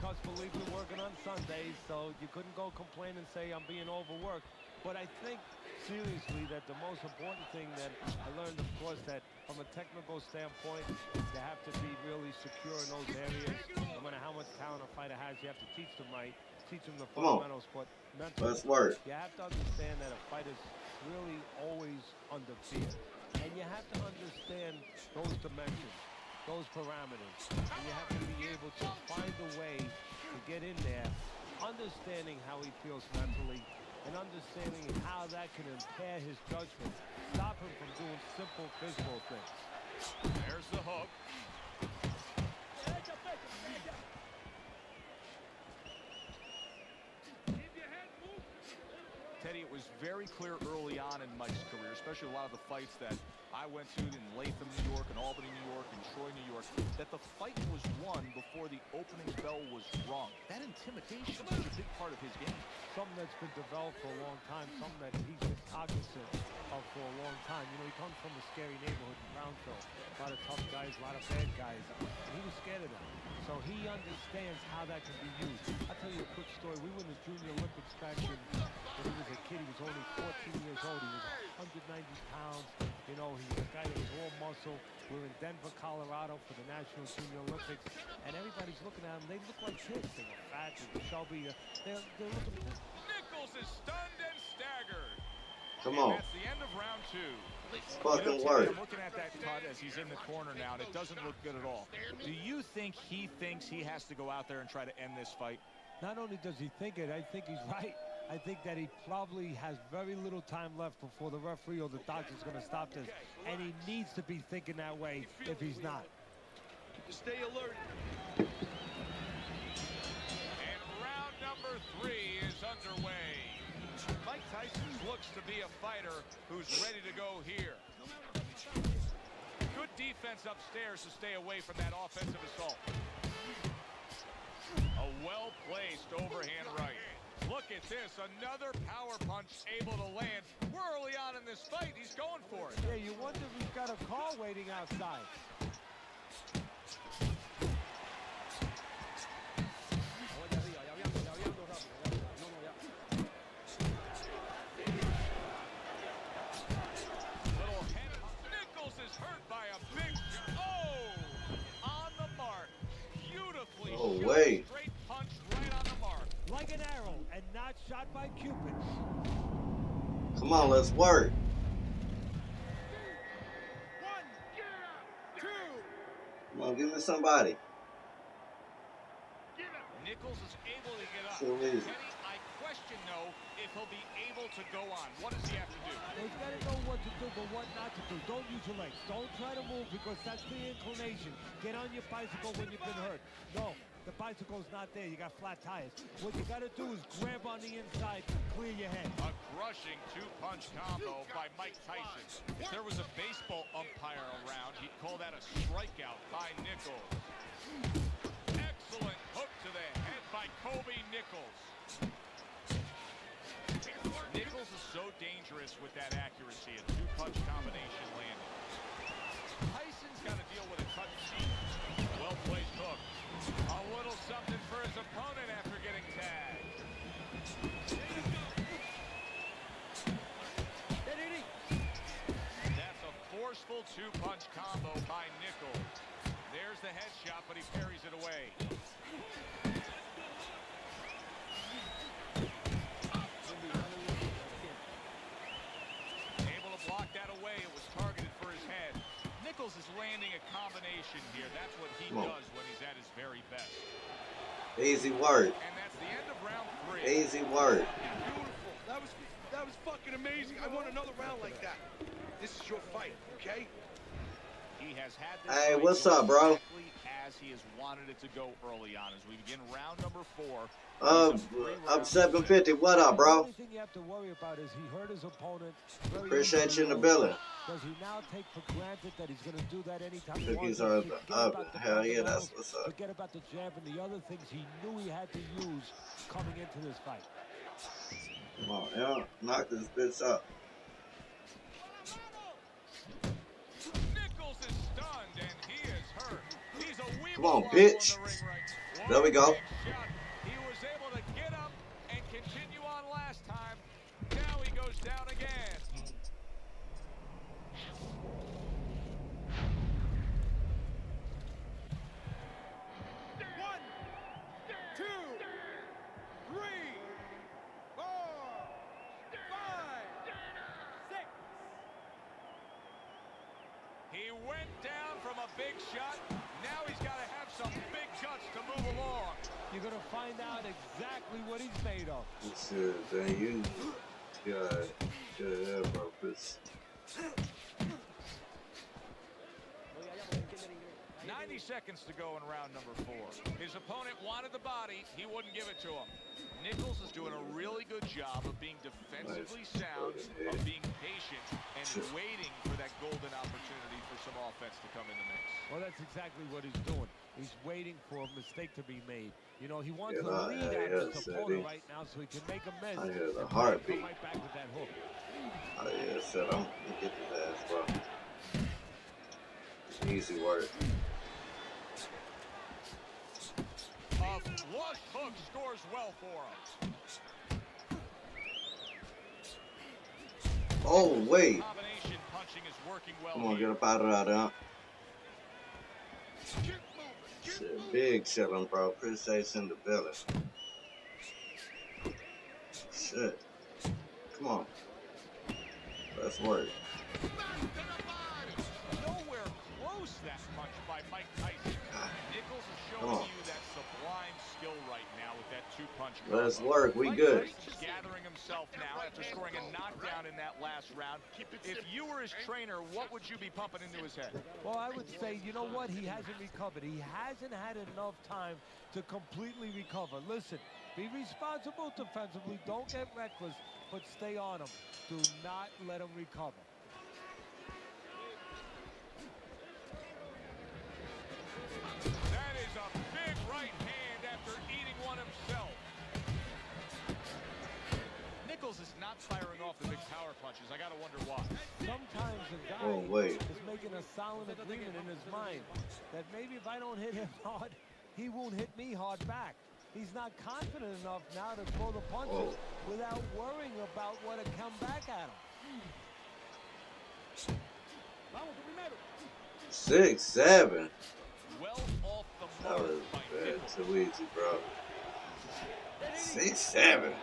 Cuz believed in working on Sundays, so you couldn't go complain and say I'm being overworked. But I think, seriously, that the most important thing that I learned, of course, that from a technical standpoint, you have to be really secure in those areas. No matter how much talent a fighter has, you have to teach them right, teach them the Come on. fundamentals. But mentally, Let's work. you have to understand that a fighter's really always under fear. And you have to understand those dimensions, those parameters. And you have to be able to find a way to get in there, understanding how he feels mentally, and understanding how that can impair his judgment, stop him from doing simple physical things. There's the hook. Teddy, it was very clear early on in Mike's career, especially a lot of the fights that I went to in Latham, New York, and Albany, New York, and Troy, New York, that the fight was won before the opening bell was rung. That intimidation is a big part of his game. Something that's been developed for a long time, something that he's been cognizant of for a long time. You know, he comes from a scary neighborhood in Brownsville. A lot of tough guys, a lot of bad guys. And he was scared of them. So he understands how that can be used. I'll tell you a quick story. We were in the Junior Olympics back when he was a kid. He was only 14 years old. He was 190 pounds. You know, he was a guy that was all muscle. We were in Denver, Colorado for the National Junior Olympics. And everybody's looking at him. They look like kids. They were fat, they were chubby. They're looking. Nichols is stunned and staggered. Come And on. that's the end of round two. Fucking Teddy, work. I'm looking at that cut as he's in the corner now, and it doesn't look good at all. Do you think he thinks he has to go out there and try to end this fight? Not only does he think it, I think he's right. I think that he probably has very little time left before the referee or the doctor's going to stop this. And he needs to be thinking that way if he's not. Stay alert. And round number 3 is underway. Mike Tyson looks to be a fighter who's ready to go here. Good defense upstairs to stay away from that offensive assault. A well-placed overhand right. Look at this, another power punch able to land. We're early on in this fight. He's going for it. Yeah, you wonder if he's got a car waiting outside. Little head. Nichols is hurt by a big shot. Oh! On the mark. Beautifully Oh, shot. wait. Straight punch right on the mark. Like an arrow and not shot by Cupid. Come Come on, let's work. Come on, give me somebody. Nichols is able to get up. So easy. Kenny, I question though if he'll be able to go on. What does he have to do? He's got to know what to do, but what not to do. Don't use your legs. Don't try to move because that's the inclination. Get on your bicycle when you've been hurt. No, the bicycle's not there. You got flat tires. What you got to do is grab on the inside, clear your head. A crushing two-punch combo by Mike Tyson. If there was a baseball umpire around, he'd call that a strikeout by Nichols. Excellent hook to the head by Kobe Nichols. Nichols is so dangerous with that accuracy, a two-punch combination landing. Tyson's got to deal with a cut seat. Well-placed hook. A little something for his opponent after getting tagged. That's a forceful two-punch combo by Nichols. There's the headshot, but he parries it away. Blocked that away. It was targeted for his head. Nichols is landing a combination here. That's what he does when he's at his very best. Easy work. And that's the end of round 3. Easy work. Beautiful. That was fucking amazing. I want another round like that. This is your fight, okay? He has had this Hey, fight what's go up, bro? exactly as he has wanted it to go early on. As we begin round number 4. I'm 750. What up, The bro? only thing you have to worry about is he hurt his opponent. Appreciate you in the building. Does he now take for granted that he's going to do that anytime he Cookies wants? are Forget the oven. about the Hell yeah, fundamentals, that's what's up. Forget about the jab and the other things he knew he had to use coming into this fight. Come on, yeah. Knock this bitch up. Nichols is stunned and he is hurt. He's a Come on, weeble bitch. on the ring right. There we go. Big shot. He was able to get up and continue on last time. Now he goes down again. He went down from a big shot. Now he's got to have some big guts to move along. You're going to find out exactly what he's made of. Shit, then you got that purpose. 90 seconds to go in round number 4. His opponent wanted the body. He wouldn't give it to him. Nichols is doing a really good job of being defensively sound, of being patient, and waiting for that golden opportunity for some offense to come in the mix. Well, that's exactly what he's doing. He's waiting for a mistake to be made. You know, he wants to Yeah, lead yeah, out his opponent right now so he can make a miss. I hear the and heartbeat. come right back with that hook. Oh yeah, shit, I'm gonna get his ass, bro. Easy work. A flush hook scores well for him. Oh, wait. Combination punching is working well. Come on, here. get up out of there. Shit, big chillin', bro. Appreciate you in the building. Shit. Come on. Let's work. Nowhere close that punch by Mike Tyson. Nichols is Come showing on. you that sublime skill right now with that two-punch Let's combo. work. We Mike good. Tyson's gathering himself now after scoring a knockdown in that last round. If you were his trainer, what would you be pumping into his head? Well, I would say, you know what? He hasn't recovered. He hasn't had enough time to completely recover. Listen, be responsible defensively. Don't get reckless, but stay on him. Do not let him recover. That is a big right hand after eating one himself. Nichols is not firing off the big power punches. I gotta wonder why. Sometimes a guy Oh, wait. is making a solid agreement in his mind that maybe if I don't hit him hard, he won't hit me hard back. He's not confident enough now to throw the punches without worrying about what to come back at him. 6'7". Well off the That mark was by bad. Nichols. Too easy, bro. 6'7".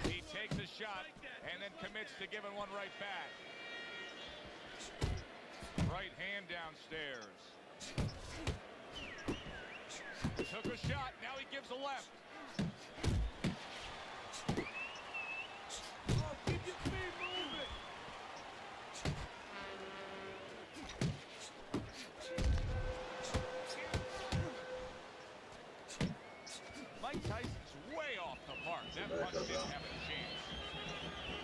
He takes a shot, and then commits to giving one right back. Right hand downstairs. Took a shot, now he gives a left. Oh, keep your feet moving. Mike Tyson's way off the mark. That punch didn't have a chance.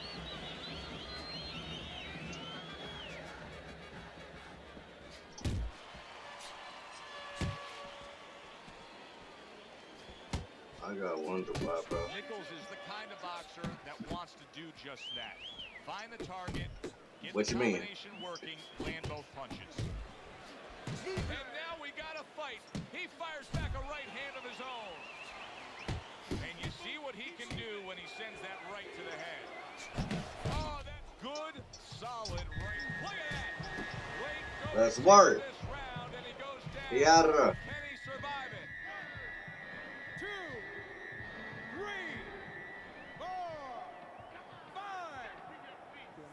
I got one to buy, bro. Nichols is the kind of boxer that wants to do just that. Find the target, get What the you mean? combination working, land both punches. And now we got a fight. He fires back a right hand of his own. And you see what he can do when he sends that right to the head. Oh, that's good, solid right. Look at that. Wade goes That's into work. this round, and he goes down. Yarra. Can he survive it? 2, 3, 4, 5,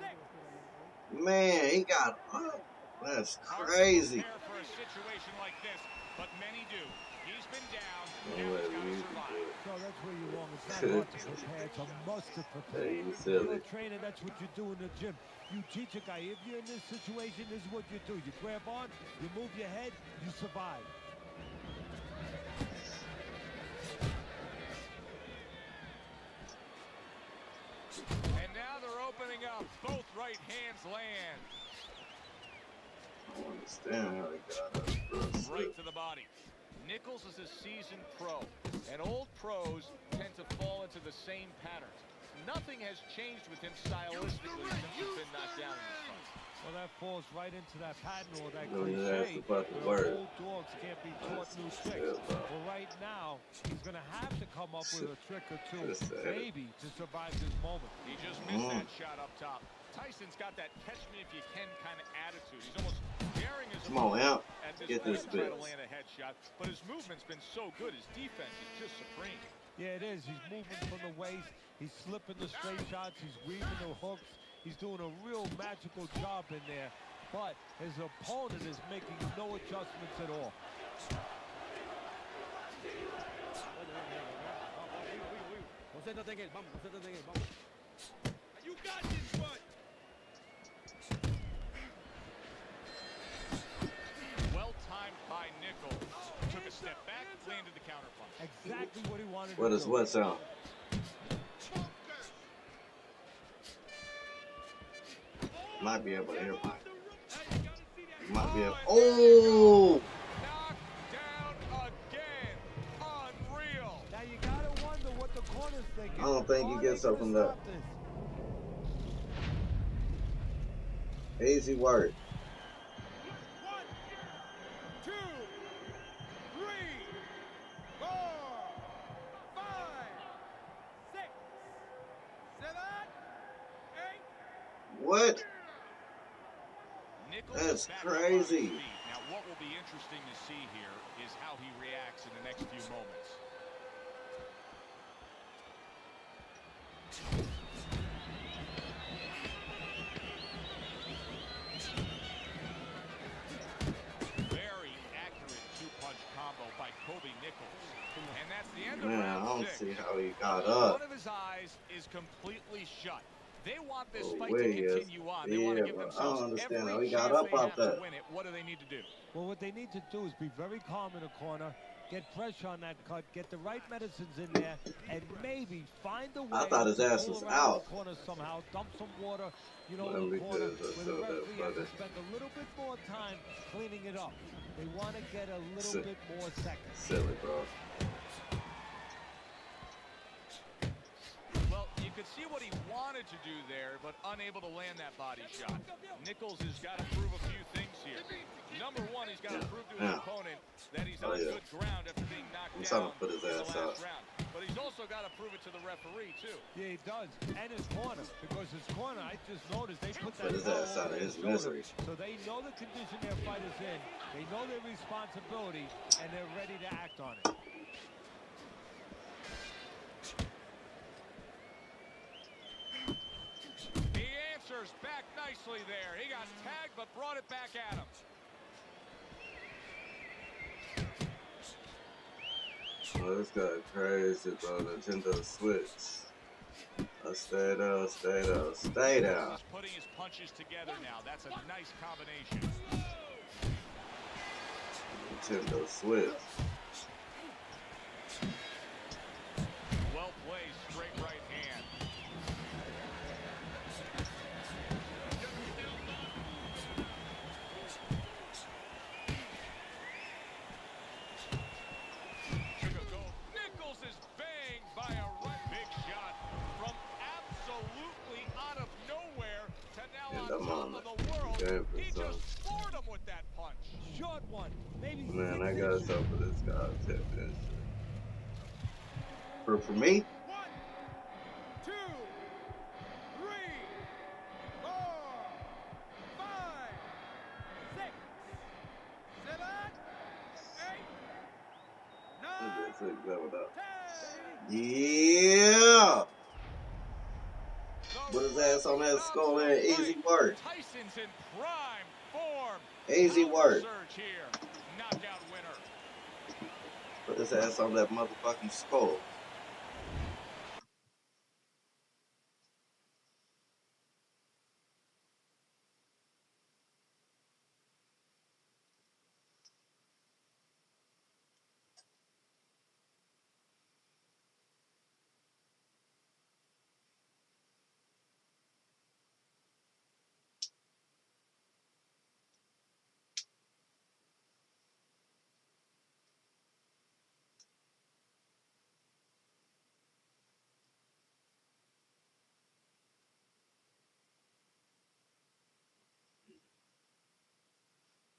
6. Man, he got up. That's crazy. Hard to prepare for a situation like this, but many do. He's been down. Oh, Now he's wait, got we to need to survive. do it. So that's where you're wrong. It's not hard to prepare. It's a must to prepare. Hey, you You're silly. a trainer, that's what you do in the gym. You teach a guy, if you're in this situation, this is what you do. You grab on, you move your head, you survive. And now they're opening up. Both right hands land. I don't understand how he got up, bro. Right to the body. Nichols is a seasoned pro, and old pros tend to fall into the same patterns. Nothing has changed with him stylistically since he's been knocked down in this fight. Well, that falls right into that pattern or that No, you cliche. asked about the where word. old dogs can't be taught new That's tricks. good, bro. Well, right now, he's going to have to come up with a trick or two, That's sad. maybe, to survive this moment. He just missed that shot up top. Tyson's got that catch-me-if-you-can kind of attitude. He's almost daring his Come on, opponent Amp. at this Get point this to try to bitch. land a headshot, but his movement's been so good. His defense is just supreme. Yeah, it is. He's moving from the waist. He's slipping the straight shots. He's weaving the hooks. He's doing a real magical job in there. But his opponent is making no adjustments at all. You got this one. Well timed by Nichols. Took a step back, landed the counterpunch. Exactly what he wanted What to is do. what sound? Might be able to hear mine. Might be able. Oh! Knocked down again. Unreal. Now you gotta wonder what the corner's thinking. I don't think he Are gets they up gonna from that. stop this? Easy work. 1, 2, 3, 4, 5, 6, 7, 8. What? Nichols That's is back up on his crazy. feet. Now, what will be interesting to see here is how he reacts in the next few moments. Very accurate two-punch combo by Kobe Nichols. And that's the end of Man, I round don't 6. see how he got One up. of his eyes is completely shut. They want this Oh, fight to wait, yes. continue on. They want to Yeah, give but I don't themselves understand every how he got chance up they off have to that. win it. What do they need to do? Well, what they need to do is be very calm in the corner, get pressure on that cut, get the right medicines in there, and maybe find a way I thought his to ass pull was around out. the corner somehow, dump some water, you know, Well, in the corner, because I where the saw that referee has to brother. spend a little bit more time cleaning it up. They want to get a little Si- bit more seconds. Silly, bro. Well, you could see what he wanted to do there, but unable to land that body shot. Nichols has got to prove a few things here. Number one, he's got to prove to his Yeah. opponent that he's Oh, on yeah. good ground after being knocked I'm trying down to put his in the ass last out. round. But he's also got to prove it to the referee, too. Yeah, he does. And his corner, because his corner, I just noticed, they put that Put his ball ass out over of his shoulder. misery. So they know the condition their fight is in. They know their responsibility, and they're ready to act on it. Fires back nicely there. He got tagged but brought it back at him. Oh, this guy crazy, bro. Nintendo Switch. Stay down, stay down, stay down. He's putting his punches together now. That's a nice combination. Nintendo Switch. Well played, straight right hand. Nichols is banged by a right big shot from absolutely out of nowhere to now on top of the world. He just floored him with that punch. Short one. Maybe Man, 6 I got inches. something for this guy. Championship. For me? 1, 2, 3, 4, 5, 6, 7, 8, 9, 10. Yeah! Put his ass on that skull there. Easy work. Tyson's in prime form. Easy work. Surge here. Knockout winner. Put his ass on that motherfucking skull.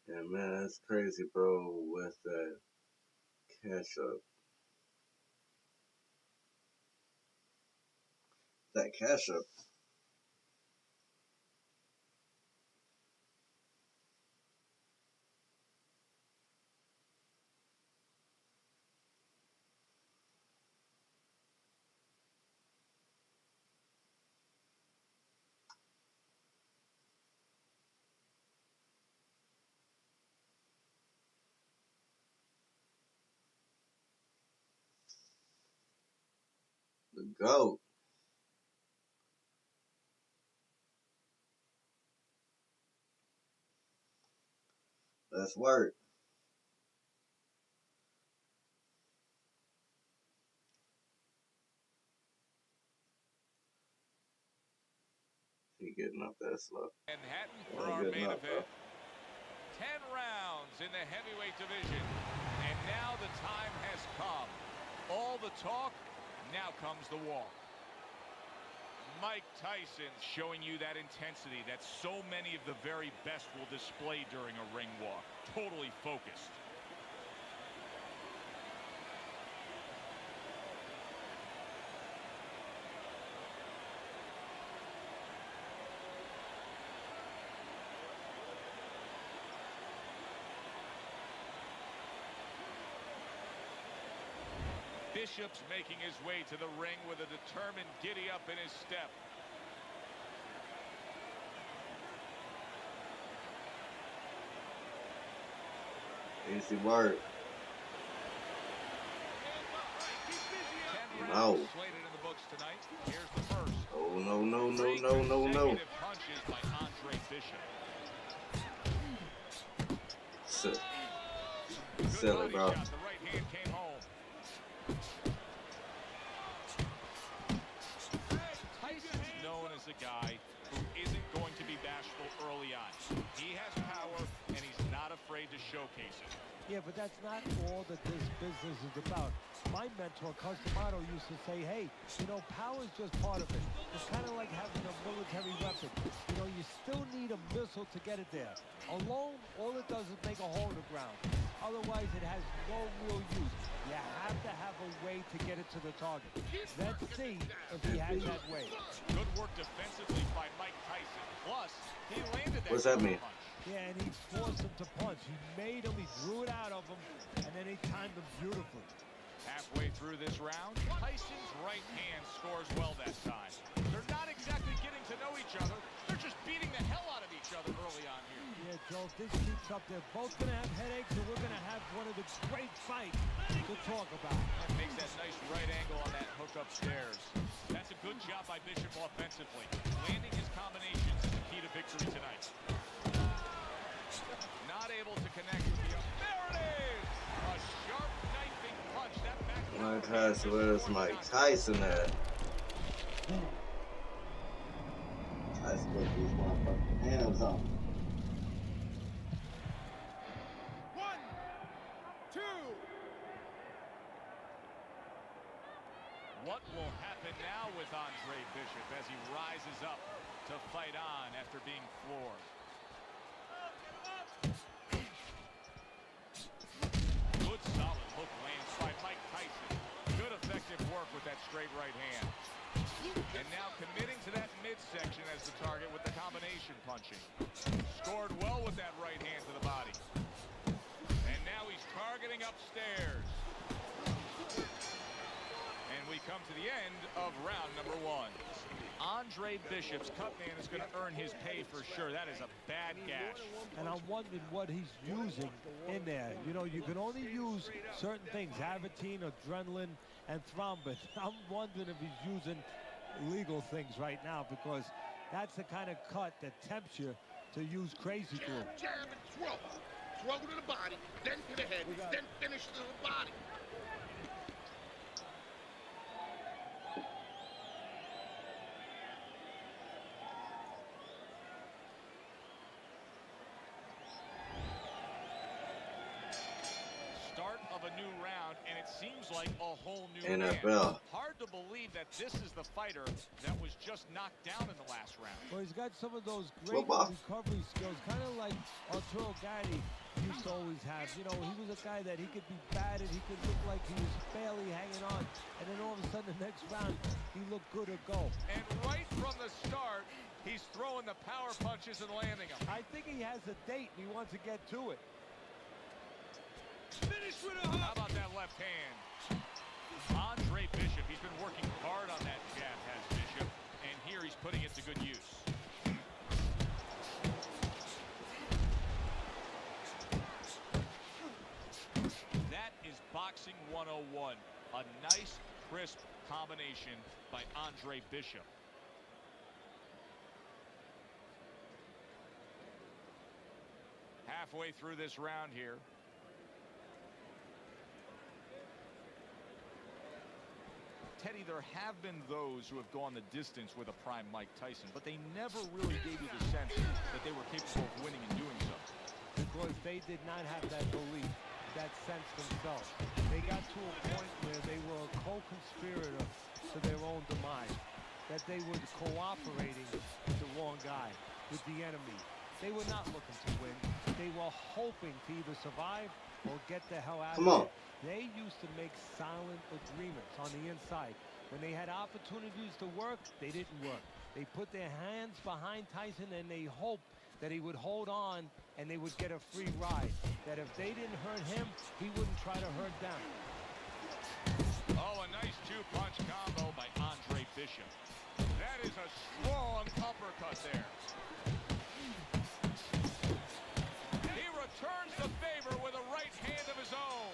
Yeah, man, that's crazy, bro, with that cash up. That cash up. The GOAT. Let's work. He getting up that slow. Manhattan for our main event. 10 rounds in the heavyweight division. And now the time has come. All the talk, now comes the walk. Mike Tyson showing you that intensity that so many of the very best will display during a ring walk. Totally focused. Bishop's making his way to the ring with a determined giddy-up in his step. Easy work. No. Slated in the books tonight. Here's the first. Oh, no, no, no, no, no, no. Consecutive punches by Andre Bishop. Sit. Good Silly, body bro. shot. The right hand came home. Tyson's known as a guy who isn't going to be bashful early on. He has power, and he's not afraid to showcase it. Yeah, but that's not all that this business is about. My mentor, Cus D'Amato, used to say, hey, you know, power is just part of it. It's kind of like having a military weapon. You know, you still need a missile to get it there. Alone, all it does is make a hole in the ground. Otherwise, it has no real use. You have to have a way to get it to the target. Let's see if he has that way. Good work defensively by Mike Tyson. Plus, he landed that What's that mean? punch. Yeah, and he forced him to punch. He made him, he drew it out of him, and then he timed him beautifully. Halfway through this round, Tyson's right hand scores well that time. They're not exactly getting to know each other. They're just beating the hell out of each other early on here. Yeah, Joe, if this keeps up, they're both going to have headaches, and we're going to have one of the great fights to talk about. And makes that nice right angle on that hook upstairs. That's a good job by Bishop offensively. Landing his combinations is the key to victory tonight. Not able to connect with the up. There it is! A sharp knifing punch. That back. Mike Tyson, where's Mike Tyson at? Tyson put these motherfucking hands on him. 1, 2. What will happen now with Andre Bishop as he rises up to fight on after being floored? Good solid hook lands by Mike Tyson. Good effective work with that straight right hand. And now committing to that midsection as the target with the combination punching. Scored well with that right hand to the body. And now he's targeting upstairs. And we come to the end of round number 1. Andre Bishop's cut man is going to earn his pay for sure. That is a bad gash. And I'm wondering what he's using in there. You know, you can only use certain things, Avitine, adrenaline, and thrombin. I'm wondering if he's using illegal things right now, because that's the kind of cut that tempts you to use crazy glue. Jab and throw. Throw to the body, then to the head, then finish to the body. Start of a new round, and it seems like a whole new NFL. man. Hard to believe that this is the fighter that was just knocked down in the last round. Well, he's got some of those great Football. recovery skills, kind of like Arturo Gatti used to always have. You know, he was a guy that he could be batted, he could look like he was barely hanging on, and then all of a sudden the next round, he looked good to go. And right from the start, he's throwing the power punches and landing them. I think he has a date, and he wants to get to it. Finish with a How hook. about that left hand? Andre Bishop, he's been working hard on that jab, has Bishop, and here he's putting it to good use. That is boxing 101. A nice, crisp combination by Andre Bishop. Halfway through this round here. Teddy, there have been those who have gone the distance with a prime Mike Tyson, but they never really gave you the sense that they were capable of winning and doing so. Because they did not have that belief, that sense themselves. They got to a point where they were a co-conspirator to their own demise, that they were cooperating with the wrong guy, with the enemy. They were not looking to win. They were hoping to either survive or get the hell out Come of on. there. They used to make silent agreements on the inside. When they had opportunities to work, they didn't work. They put their hands behind Tyson and they hoped that he would hold on and they would get a free ride. That if they didn't hurt him, he wouldn't try to hurt them. Oh, a nice two-punch combo by Andre Bishop. That is a strong uppercut there. He returns the favor with a right hand of his own.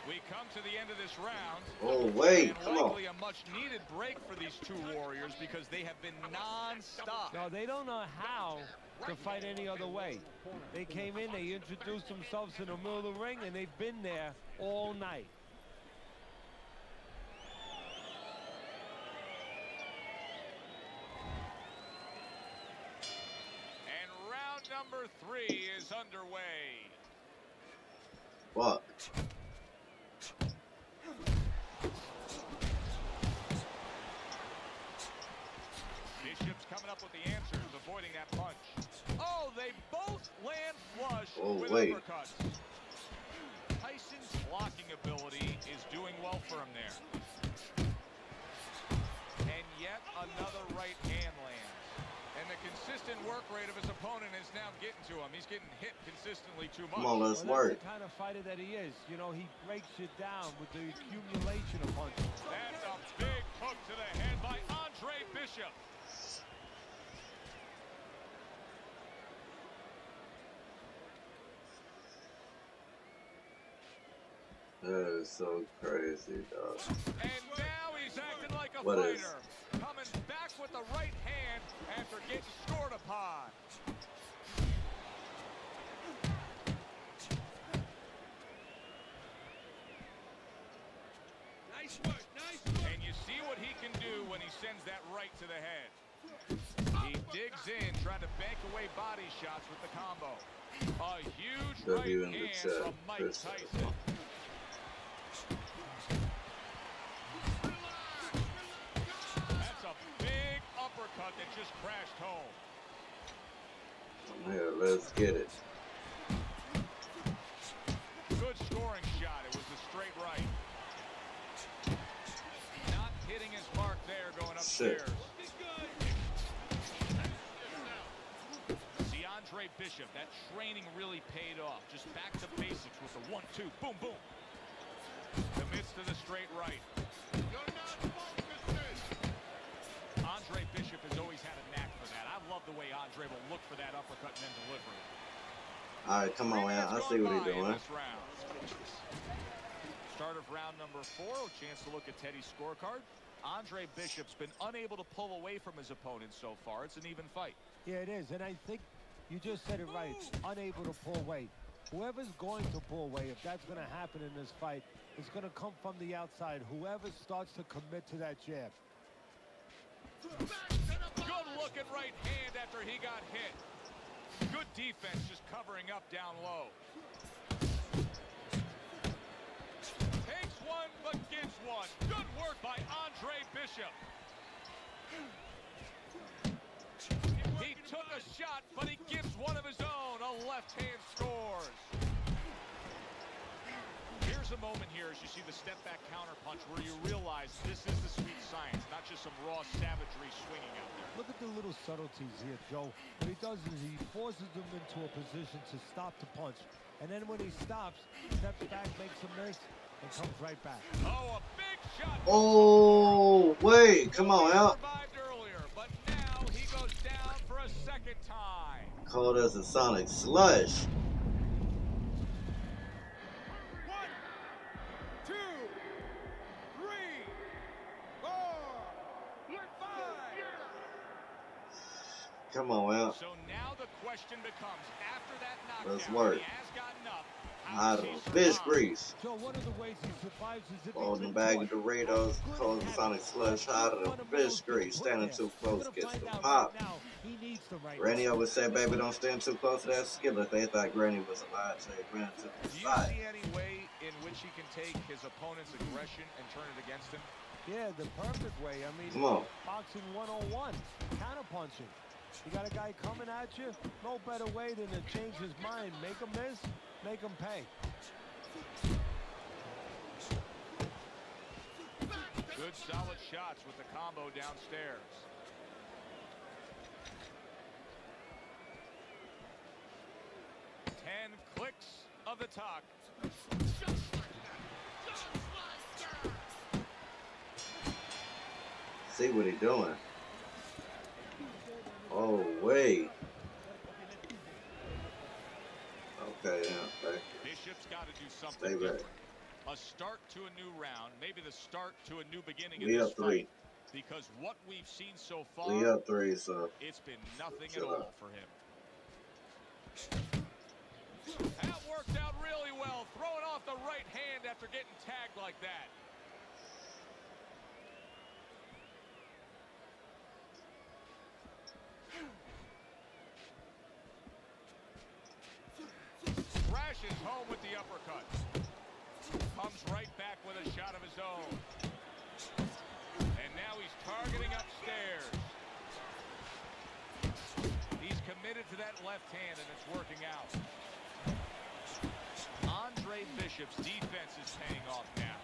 We come to the end of this round. Oh, wait, and come on. likely a much-needed break for these two warriors because they have been non-stop. No, they don't know how to fight any other way. They came in, they introduced themselves in the middle of the ring, and they've been there all night. And round number 3 is underway. Fuck. Bishop's coming up with the answers, avoiding that punch. Oh, they both land flush Oh, with wait. uppercuts. Tyson's blocking ability is doing well for him there. And yet another right hand lands. And the consistent work rate of his opponent is now getting getting to him. He's getting hit consistently too much. Come on, let's Well, work. that's the kind of fighter that he is. You know, he breaks you down with the accumulation of punches. That's a big hook to the head by Andre Bishop. That is so crazy, dog. And now he's acting like a What fighter. is- Coming back with the right hand after getting scored upon. Nice work, nice work. And you see what he can do when he sends that right to the head. He digs in, trying to bank away body shots with the combo. A huge W right in the hand chat. from Mike Chris. Tyson. That's a big uppercut that just crashed home. Come here, let's get it. Good scoring shot. It was a straight right. Not hitting his mark there going upstairs. See, Andre Bishop, that training really paid off. Just back to basics with the 1-2. Boom, boom. Commits to the straight right. You're not focused. Andre Bishop has always had a knack for that. I love the way Andre will look for that uppercut and then deliver it. All right, come on, man. I see what he's doing. Start of round number 4. A chance to look at Teddy's scorecard. Andre Bishop's been unable to pull away from his opponent so far. It's an even fight. Yeah, it is. And I think you just said it right. Unable to pull weight. Whoever's going to pull weight, if that's going to happen in this fight, it's going to come from the outside. Whoever starts to commit to that jab. Good looking right hand after he got hit. Good defense just covering up down low. Takes one but gives one. Good work by Andre Bishop. He took a shot, but he gives one of his own. A left hand scores. Here's a moment here as you see the step back counter punch where you realize this is the sweet science, not just some raw savagery swinging out there. Look at the little subtleties here, Joe. What he does is he forces them into a position to stop the punch. And then when he stops, steps back, makes a miss, and comes right back. Oh, a big shot. Oh, wait. Come on, out. Survived earlier, but now he goes down for a second time. Cold as a Sonic slush. 1, 2, 3, 4, 5. Come on, out. So now the question becomes, after that Let's knockdown, work. he has gotten up. Out How does he of fish survive? grease. So one of the ways he survives is if Holding he bag of Doritos, cold as a Sonic slush, out of the fish grease. Standing too close gets the pop. He needs the right. Granny always said, baby, don't stand too close to that skillet. They thought Granny was alive, so they ran to Do the you side. see any way in which he can take his opponent's aggression and turn it against him? Yeah, the perfect way. I mean, Come on. boxing 101, counter punching. You got a guy coming at you, no better way than to change his mind. Make him miss, make him pay. Good solid shots with the combo downstairs. Ten clicks of the talk. See what he doing. Oh, wait. Okay, yeah, okay. Bishop's got to do Stay something back. different. A start to a new round, maybe the start to a new beginning in We this up 3. fight. Because what we've seen so far, We up 3, so. it's been nothing at Chill all out. for him. That worked out really well, throwing off the right hand after getting tagged like that. Crashes home with the uppercut. Comes right back with a shot of his own. And now he's targeting upstairs. He's committed to that left hand, and it's working out. Andre Bishop's defense is paying off now.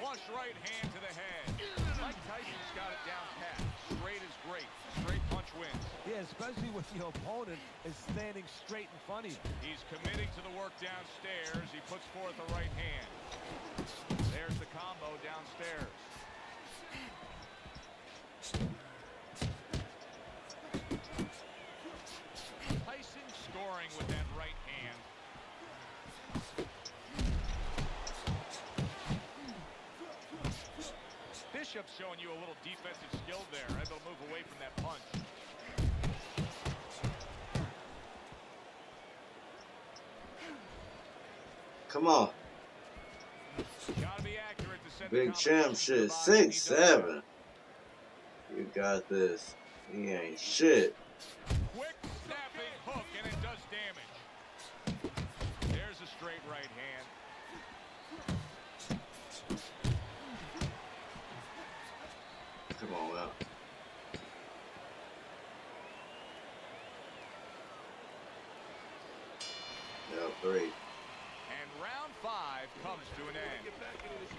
Flush right hand to the head. Mike Tyson's got it down pat. Straight is great. Straight punch wins. Yeah, especially when your opponent is standing straight in front of you. He's committing to the work downstairs. He puts forth a right hand. There's the combo downstairs. Tyson scoring with that right hand. Bishop's showing you a little defensive skill there. Able to move away from that punch. Come on. Gotta be accurate to send Big the champ shit. 6'7". You got this. He ain't shit. Quick snapping hook, and it does damage. There's a straight right hand. Come on out. Yeah, 3. And round 5 comes to an end.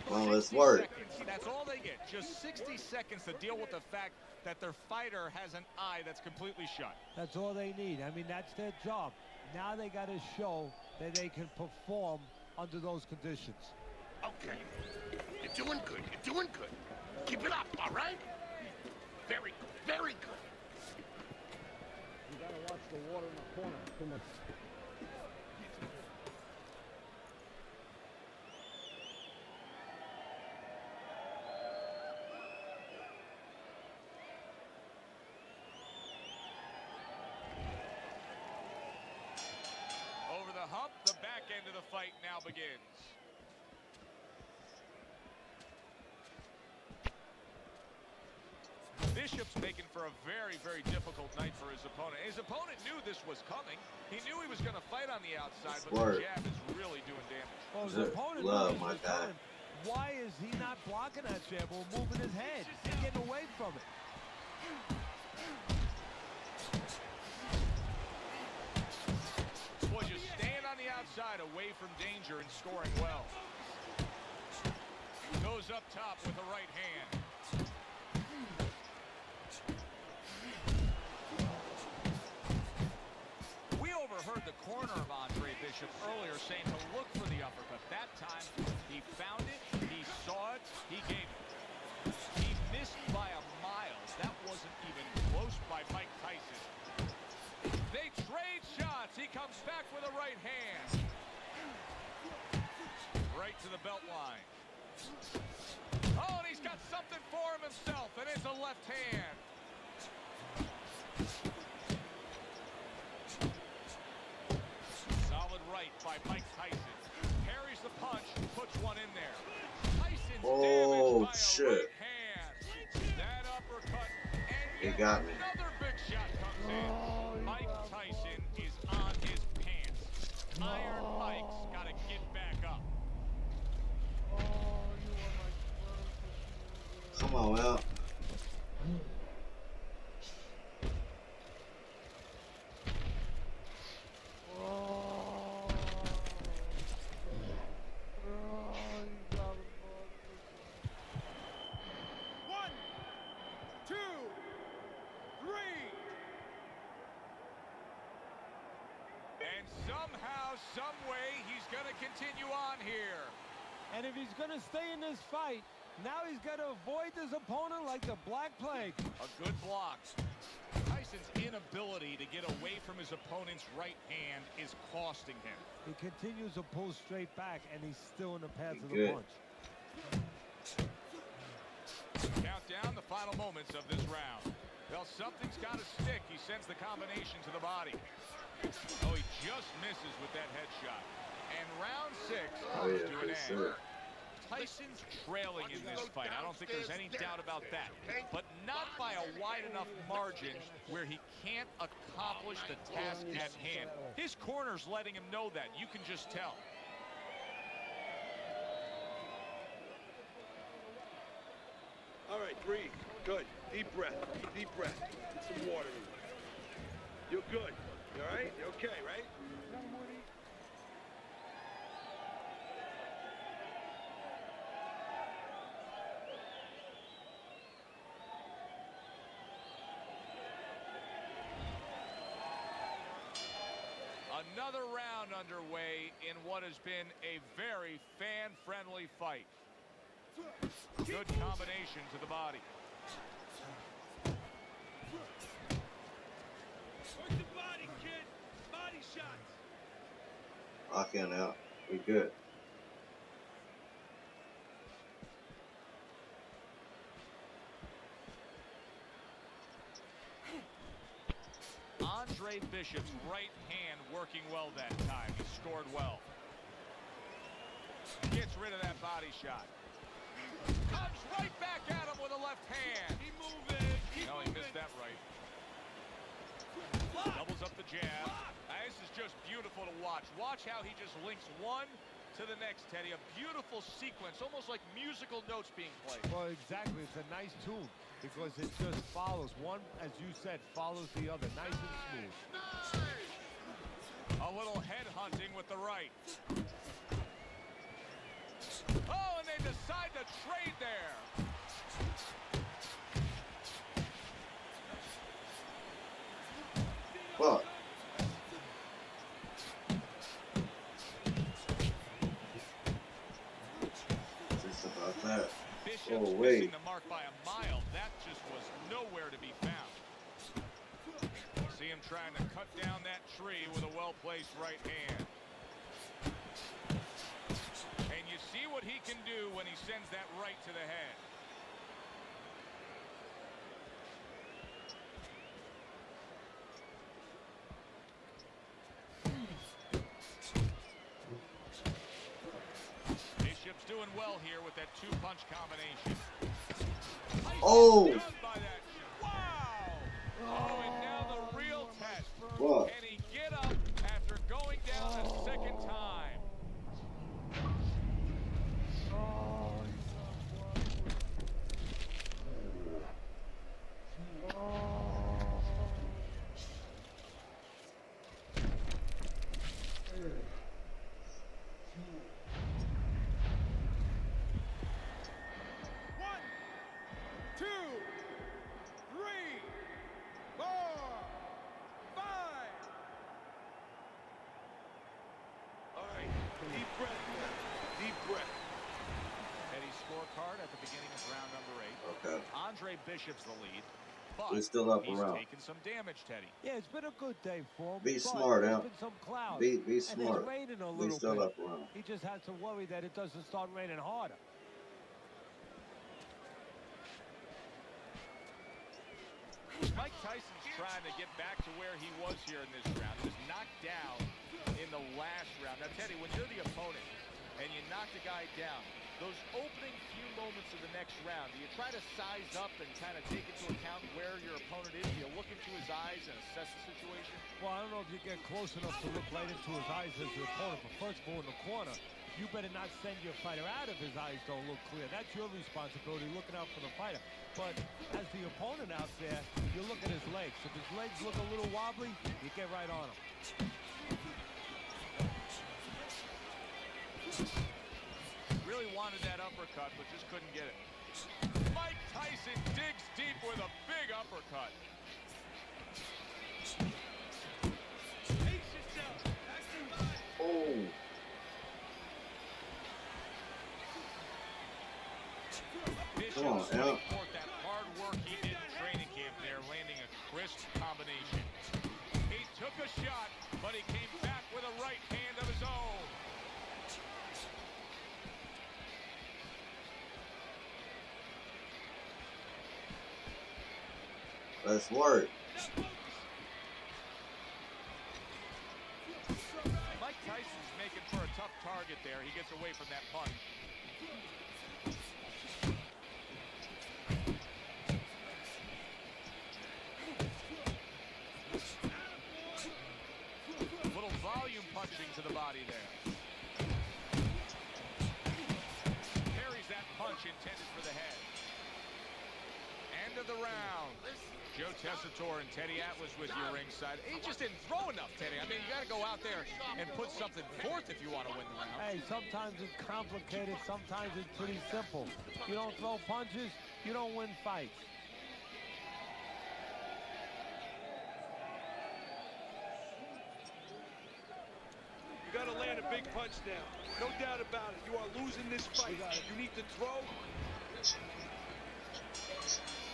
Well, let's 60 work. seconds. That's all they get. Just 60 seconds to deal with the fact that their fighter has an eye that's completely shut. That's all they need. I mean, that's their job. Now they got to show that they can perform under those conditions. Okay. You're doing good. You're doing good. Keep it up, all right? Very good. Very good. You got to watch the water in the corner. Too much. Over the hump, the back end of the fight now begins. Bishop's making for a very, very difficult night for his opponent. His opponent knew this was coming. He knew he was going to fight on the outside, but the jab is really doing damage. Well, his Good opponent love, knew my this was guy. coming. Why is he not blocking that jab or moving his head and getting away from it? Was just staying on the outside away from danger and scoring well. Goes up top with a right hand. We overheard the corner of Andre Bishop earlier saying to look for the uppercut. That time, he found it, he saw it, he gave it. He missed by a mile. That wasn't even close by Mike Tyson. They trade shots. He comes back with a right hand. Right to the belt line. Oh, and he's got something for him himself, and it's a left hand. Solid right by Mike Tyson. Parries the punch, puts one in there. Tyson's damaged by a right hand. That uppercut, and He yet got me. another big shot comes in. Mike Tyson is on his pants. Iron Mike's got to get back up. Come on out. One, two, three. And somehow, some way, he's going to continue on here. And if he's going to stay in this fight, now he's got to avoid his opponent like the Black Plague. A good block. Tyson's inability to get away from his opponent's right hand is costing him. He continues to pull straight back, and he's still in the path of the Good. punch. Count down the final moments of this round. Well, something's got to stick. He sends the combination to the body. Oh, he just misses with that headshot. And round 6 comes to an end. Tyson's trailing in this fight. I don't think there's any doubt about that. But not by a wide enough margin where he can't accomplish the task at hand. His corner's letting him know that. You can just tell. All right, breathe. Good. Deep breath. Deep breath. Get some water in you. You're good. You all right? You okay, right? Another round underway in what has been a very fan-friendly fight. Good combination to the body. Work the body, kid. Body shots. Lock in out. We good. Andre Bishop's right hand working well that time. He scored well. Gets rid of that body shot. Comes right back at him with a left hand. Keep moving. Keep No, he moving. missed that right. Block. Doubles up the jab. This is just beautiful to watch. Watch how he just links one to the next, Teddy. A beautiful sequence, almost like musical notes being played. Well, exactly. It's a nice tune because it just follows. One, as you said, follows the other. Nice and smooth. A little head hunting with the right. Oh, and they decide to trade there. Fuck. Just about that. Bishop's Oh, missing wait. the mark by a mile. That just was nowhere to be found. See him trying to cut down that tree with a well-placed right hand. And you see what he can do when he sends that right to the head. Bishop's doing well here with that two-punch combination. Oh! Done by that shot. Wow! Oh, and now the real test. What? Can he get up after going down a second time? One, two, three, four, five. All right, deep breath. Deep breath. Eddie's scorecard at the beginning of round number 8. Okay. Andre Bishop's the lead, but We're still up he's around. taken some damage, Teddy. Yeah, it's been a good day for him. Be but smart, there's Al. been some clouds. Be And smart. it's raining a We little still bit. up around. He just has to worry that it doesn't start raining harder. Mike Tyson's trying to get back to where he was here in this round. He was knocked down in the last round. Now, Teddy, when you're the opponent and you knock the guy down, those opening few moments of the next round, do you try to size up and kind of take into account where your opponent is? Do you look into his eyes and assess the situation? Well, I don't know if you get close enough to look right into his eyes as your opponent, but first of all, in the corner, you better not send your fighter out if his eyes don't look clear. That's your responsibility, looking out for the fighter. But as the opponent out there, you look at his legs. If his legs look a little wobbly, you get right on him. Really wanted that uppercut, but just couldn't get it. Mike Tyson digs deep with a big uppercut. Pace yourself. Back to the body. Oh. Bishop Come on, setting Al. forth that hard work he did in training camp there, landing a crisp combination. He took a shot, but he came back with a right hand of his own. Let's work. Mike Tyson's making for a tough target there. He gets away from that punch. Little volume punching to the body there. Parries that punch intended for the head. End of the round. Joe Tessitore and Teddy Atlas with you ringside. He just didn't throw enough, Teddy. I mean, you got to go out there and put something forth if you want to win the round. Hey, sometimes it's complicated, sometimes it's pretty simple. You don't throw punches, you don't win fights. to land a big punch now. No doubt about it. You are losing this fight. You need to throw.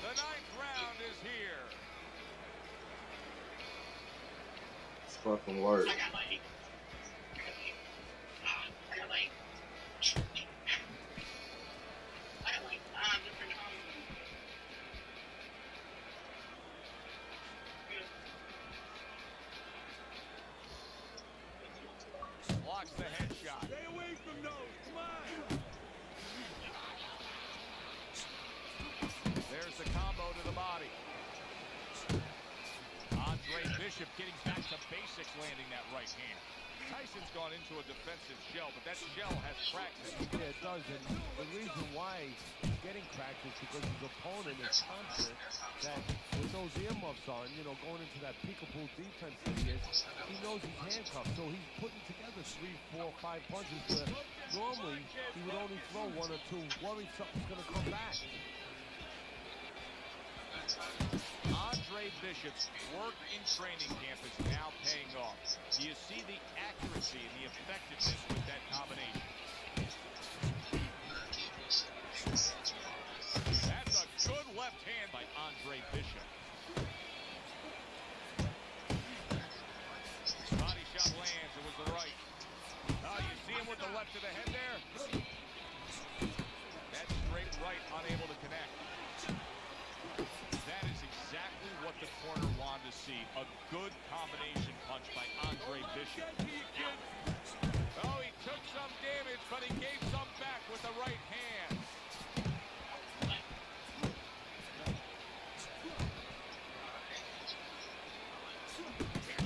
The 9th round is here. It's fucking work. Blocks the headshot. Stay away from those. Come on. There's the combo to the body. Andre Bishop getting back to basics, landing that right hand. Tyson's gone into a defensive shell, but that shell has cracked it. Yeah, it does. And the reason why he's getting cracked is because his opponent is confident that with those earmuffs on, you know, going into that peekaboo defense that he is, he knows he's handcuffed. So he's putting together 3, 4, 5 punches where normally he would only throw 1 or 2, worried something's going to come back. Andre Bishop's work in training camp is now paying off. Do you see the accuracy and the effectiveness with that combination? That's a good left hand by Andre Bishop. Body shot lands. It was the right. Oh, you see him with the left to the head there? That straight right unable to connect. That is exactly what the corner wanted to see. A good combination punch by Andre Bishop. Oh, he took some damage, but he gave some back with the right hand.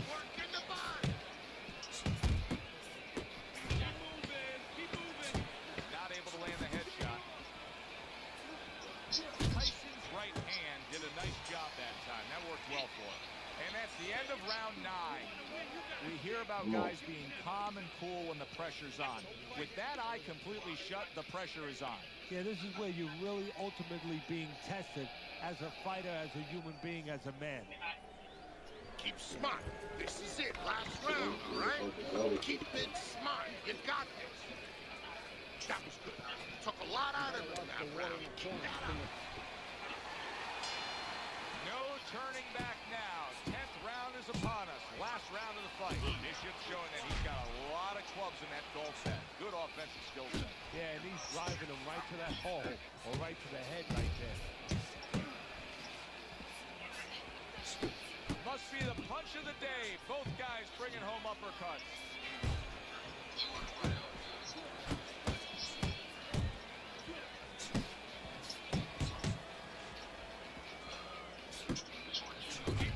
Work in the body. Keep moving. Not able to land the headshot. Tyson's right hand did a nice job that time. That worked well for him. And that's the end of round 9. We hear about guys being calm and cool when the pressure's on. With that eye completely shut, the pressure is on. Yeah, this is where you're really ultimately being tested as a fighter, as a human being, as a man. Keep smart. This is it. Last round, all right? Keep it smart. You got this. That was good. Took a lot out of him that round. Keep that up. No turning back now. 10th round is upon us. Last round of the fight. Bishop showing that he's got a lot of clubs in that golf set. Good offensive skill set. Yeah, and he's driving him right to that hole, or right to the head right there. Must be the punch of the day. Both guys bringing home uppercuts.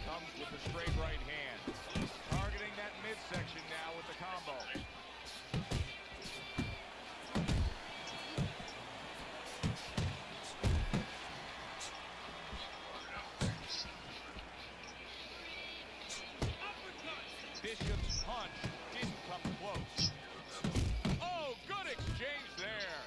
Comes with the straight right hand. Targeting that midsection now with the combo. Bishop's punch didn't come close. Oh, good exchange there.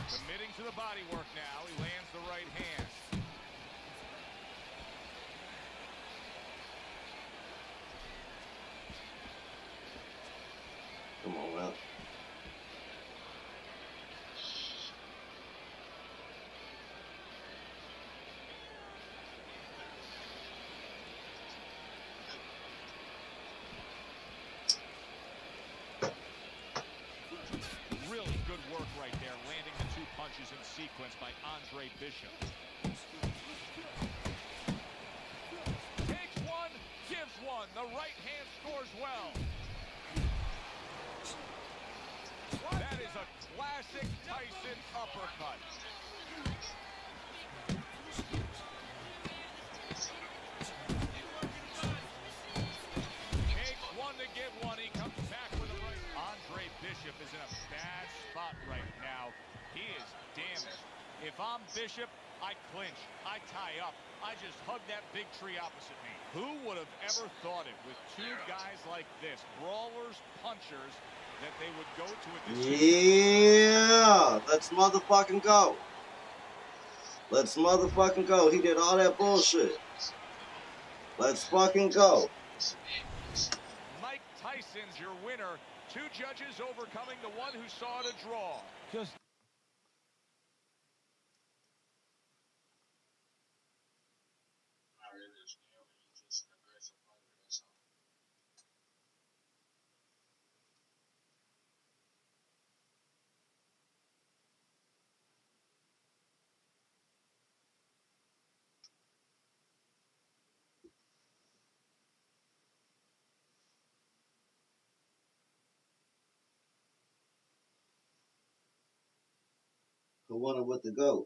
Committing to the body work now. He lands the right hand. Come on, man. Really good work right there, landing the 2 punches in sequence by Andre Bishop. Takes one, gives one. The right hand scores well. That is a classic Tyson uppercut. Takes one to get one. He comes back with a right. Andre Bishop is in a bad spot right now. He is damaged. If I'm Bishop, I clinch. I tie up. I just hug that big tree opposite me. Who would have ever thought it with 2 guys like this, brawlers, punchers, that they would go to a decision? Yeah, let's motherfucking go. Let's motherfucking go. He did all that bullshit. Let's fucking go. Mike Tyson's your winner. 2 judges overcoming the one who saw it a draw. Just Who wanted with the GOAT?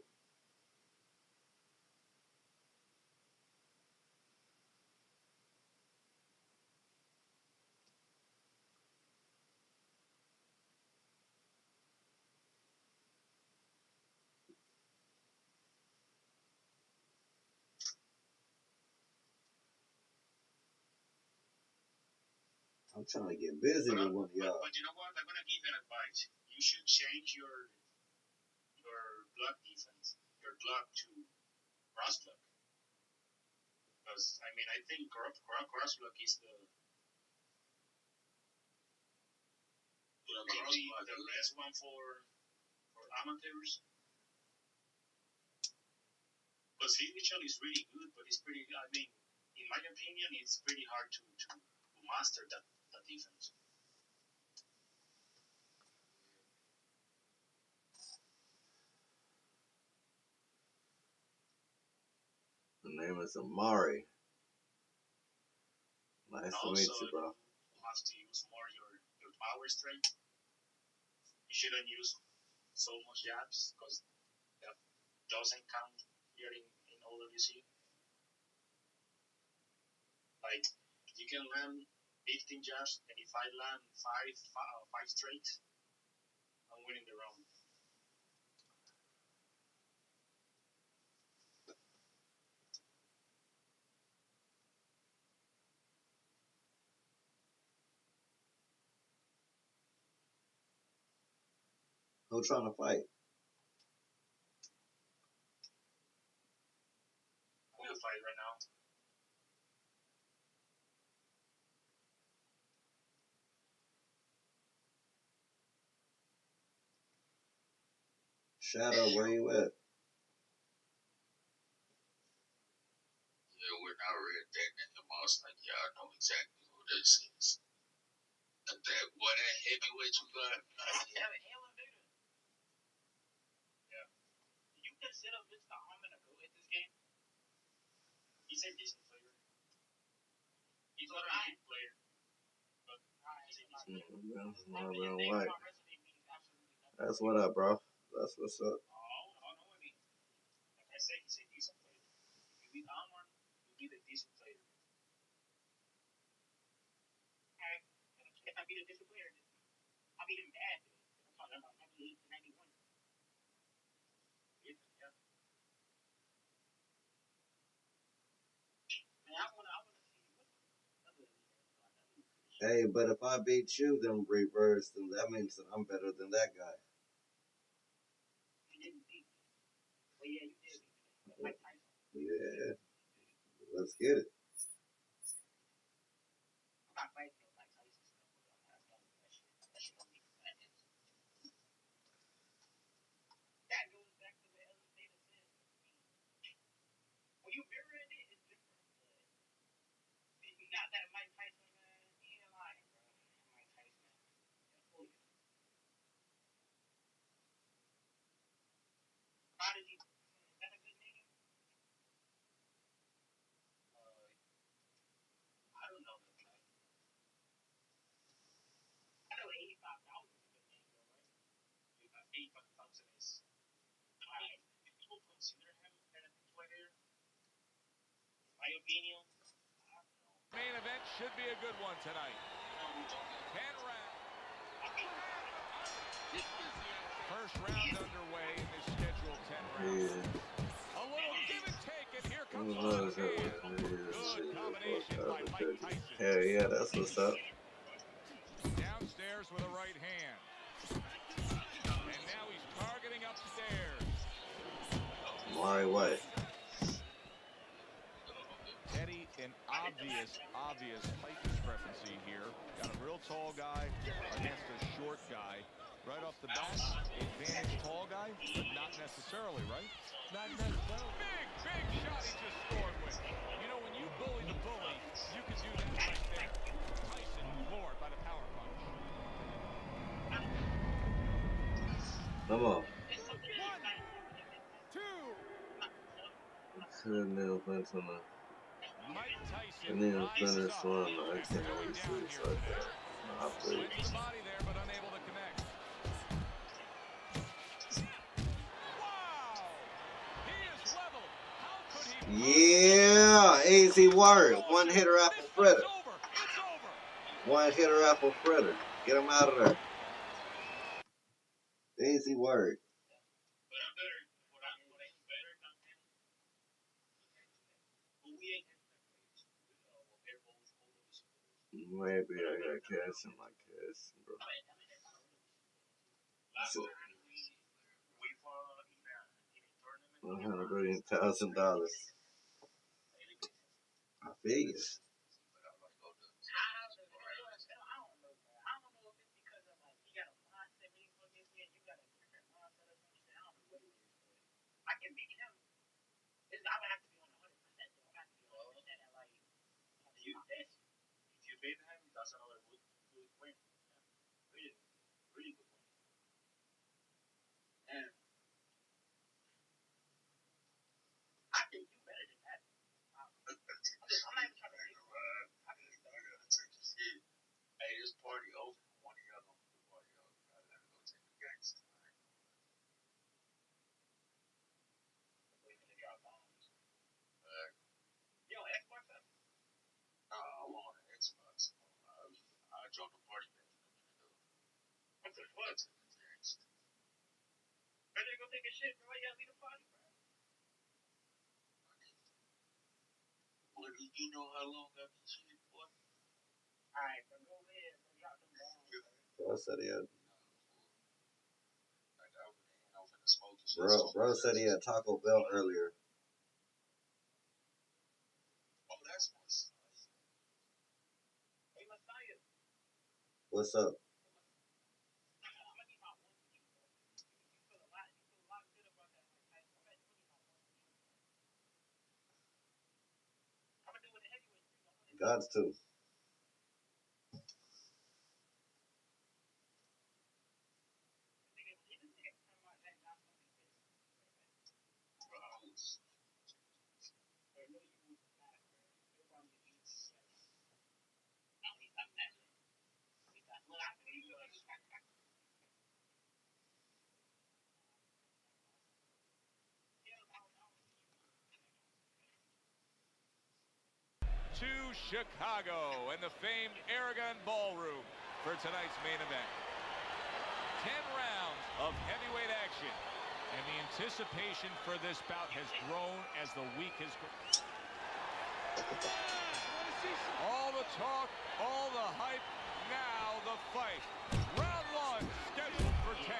I'm trying to get busy with one of y'all. But you know what? I'm gonna give you an advice. You should change your block defense, your block to cross block. Because I mean, I think cross block is the best one for amateurs. Because his initial is really good, but it's pretty. I mean, in my opinion, it's pretty hard to master that defense. The name is Amari. Nice to meet you, bro. You have to use more your power strength. You shouldn't use so much jabs because that doesn't count here in OWC. Like, you can land 15 jabs, and if I land five straight, I'm winning the round. Who trying to fight? We'll fight right now. Shadow, where you at? Yeah, we're not really that in the boss like y'all know exactly who this is. That heavyweight you got? Yeah. You consider Mr. Harmon a go at this game? He's a decent player. He's not a great player. But he's a decent player. That's what up, bro. That's what's up. Like I said, he's a decent player. If you beat Harmon, you beat a decent player. Alright. If I beat a decent player, I beat him bad. I'm talking about 98 to 91. Yeah. Man, I wanna see. Hey, but if I beat you, then reverse, then that means that I'm better than that guy. You didn't beat me. Well, yeah, you did. Mike Tyson. Yeah. Let's get it. I'm not fighting no Mike Tyson stuff. That shit don't make sense. That goes back to what Ellis Davis said. When you mirror it, it's different. But not that Mike Tyson, man. He ain't lying, bro. Mike Tyson. Prodigy. Is that a good name? I don't know that guy. I know 85,000 is a good name, though, right? 85,000 is. Alright. People consider him a good player. In my opinion, I don't know. Main event should be a good one tonight. 10 rounds. First round underway in this scheduled 10 rounds. A little give and take, and here comes the left hand. Good combination by Mike Tyson. Hell yeah, that's what's up. Downstairs with a right hand. And now he's targeting upstairs. Right way. Teddy, an obvious height discrepancy here. Got a real tall guy against a short guy. Right off the bat, advantage tall guy, but not necessarily, right? Not necessarily. Big shot he just scored with. You know, when you bully the bully, you can do that right there. Tyson floored by the power punch. Come on. 1, 2. Couldn't have went to the. Mike Tyson And then rises finish up one. I after can't going really down see it here like today. that. I Wins believe. the body there, but unable to connect. Wow! He is level. How could he? Yeah, easy word. One hitter apple fritter. It's over. One hitter apple fritter. Get him out of there. Easy word. Maybe I got cash in my cash, bro. So, $100,000. I feel you. Hey, this party over. One of y'all gonna do party over. I gotta go take the gangster. I want an Xbox. I dropped the party back in a minute though. What the fuck? Better go take a shit before you leave the party, bro. Well, do you know how long I've been shitting for? Alright, so go ahead and drop them down. Bro said he had. Bro said he had Taco Bell earlier. Oh, that's what's. Hey, Messiah. What's up? Gods to. To Chicago and the famed Aragon Ballroom for tonight's main event. 10 rounds of heavyweight action, and the anticipation for this bout has grown as the week has grown. All the talk, all the hype, now the fight. Round 1 scheduled for 10.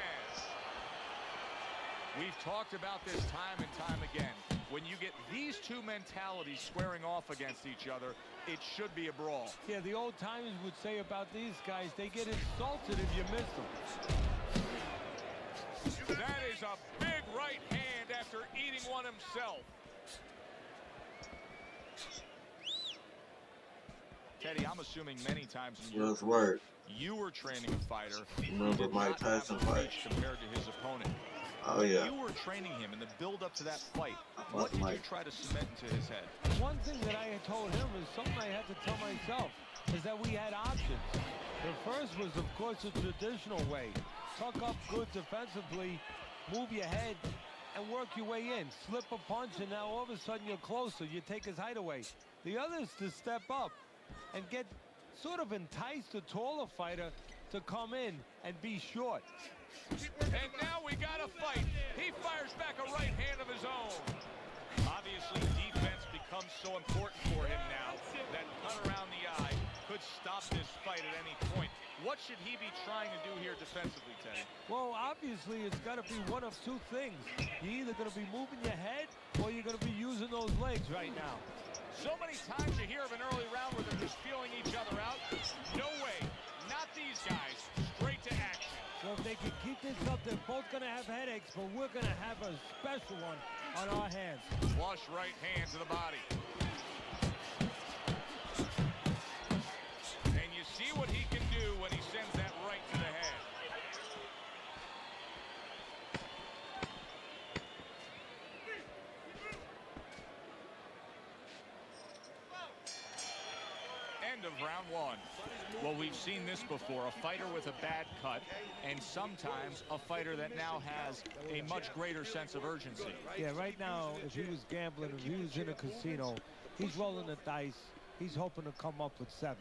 We've talked about this time and time again. When you get these two mentalities squaring off against each other, it should be a brawl. Yeah, the old timers would say about these guys, they get insulted if you miss them. That is a big right hand after eating one himself. Teddy, I'm assuming many times in your career, you were training a fighter. Remember Mike Tyson fight compared to his opponent. Oh yeah. You were training him in the build-up to that fight. What did you try to cement into his head? One thing that I had told him is something I had to tell myself, is that we had options. The first was, of course, the traditional way. Tuck up good defensively, move your head, and work your way in. Slip a punch, and now all of a sudden you're closer. You take his height away. The other is to step up and get sort of entice the taller fighter to come in and be short. And now we got a fight. He fires back a right hand of his own. Obviously, defense becomes so important for him now. That cut around the eye could stop this fight at any point. What should he be trying to do here defensively, Teddy? Well, obviously, it's got to be one of two things. You're either going to be moving your head or you're going to be using those legs right now. So many times you hear of an early round where they're just feeling each other out. No way. Not these guys. Straight to action. So if they can keep this up, they're both going to have headaches, but we're going to have a special one on our hands. Flush right hand to the body. And you see what he can do when he sends that right to the head. End of round one. Well, we've seen this before, a fighter with a bad cut, and sometimes a fighter that now has a much greater sense of urgency. Yeah, right now, if he was gambling, if he was in a casino, he's rolling the dice. He's hoping to come up with 7.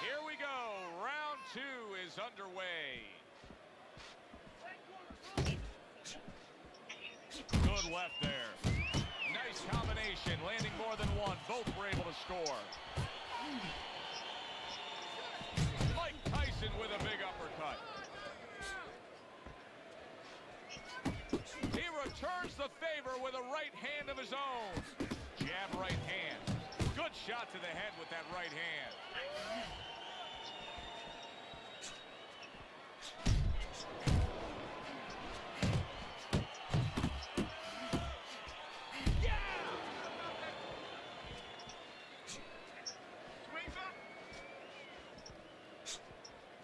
Here we go. Round 2 is underway. Good left there. Nice combination, landing more than one. Both were able to score. Mike Tyson with a big uppercut. He returns the favor with a right hand of his own. Jab right hand. Good shot to the head with that right hand.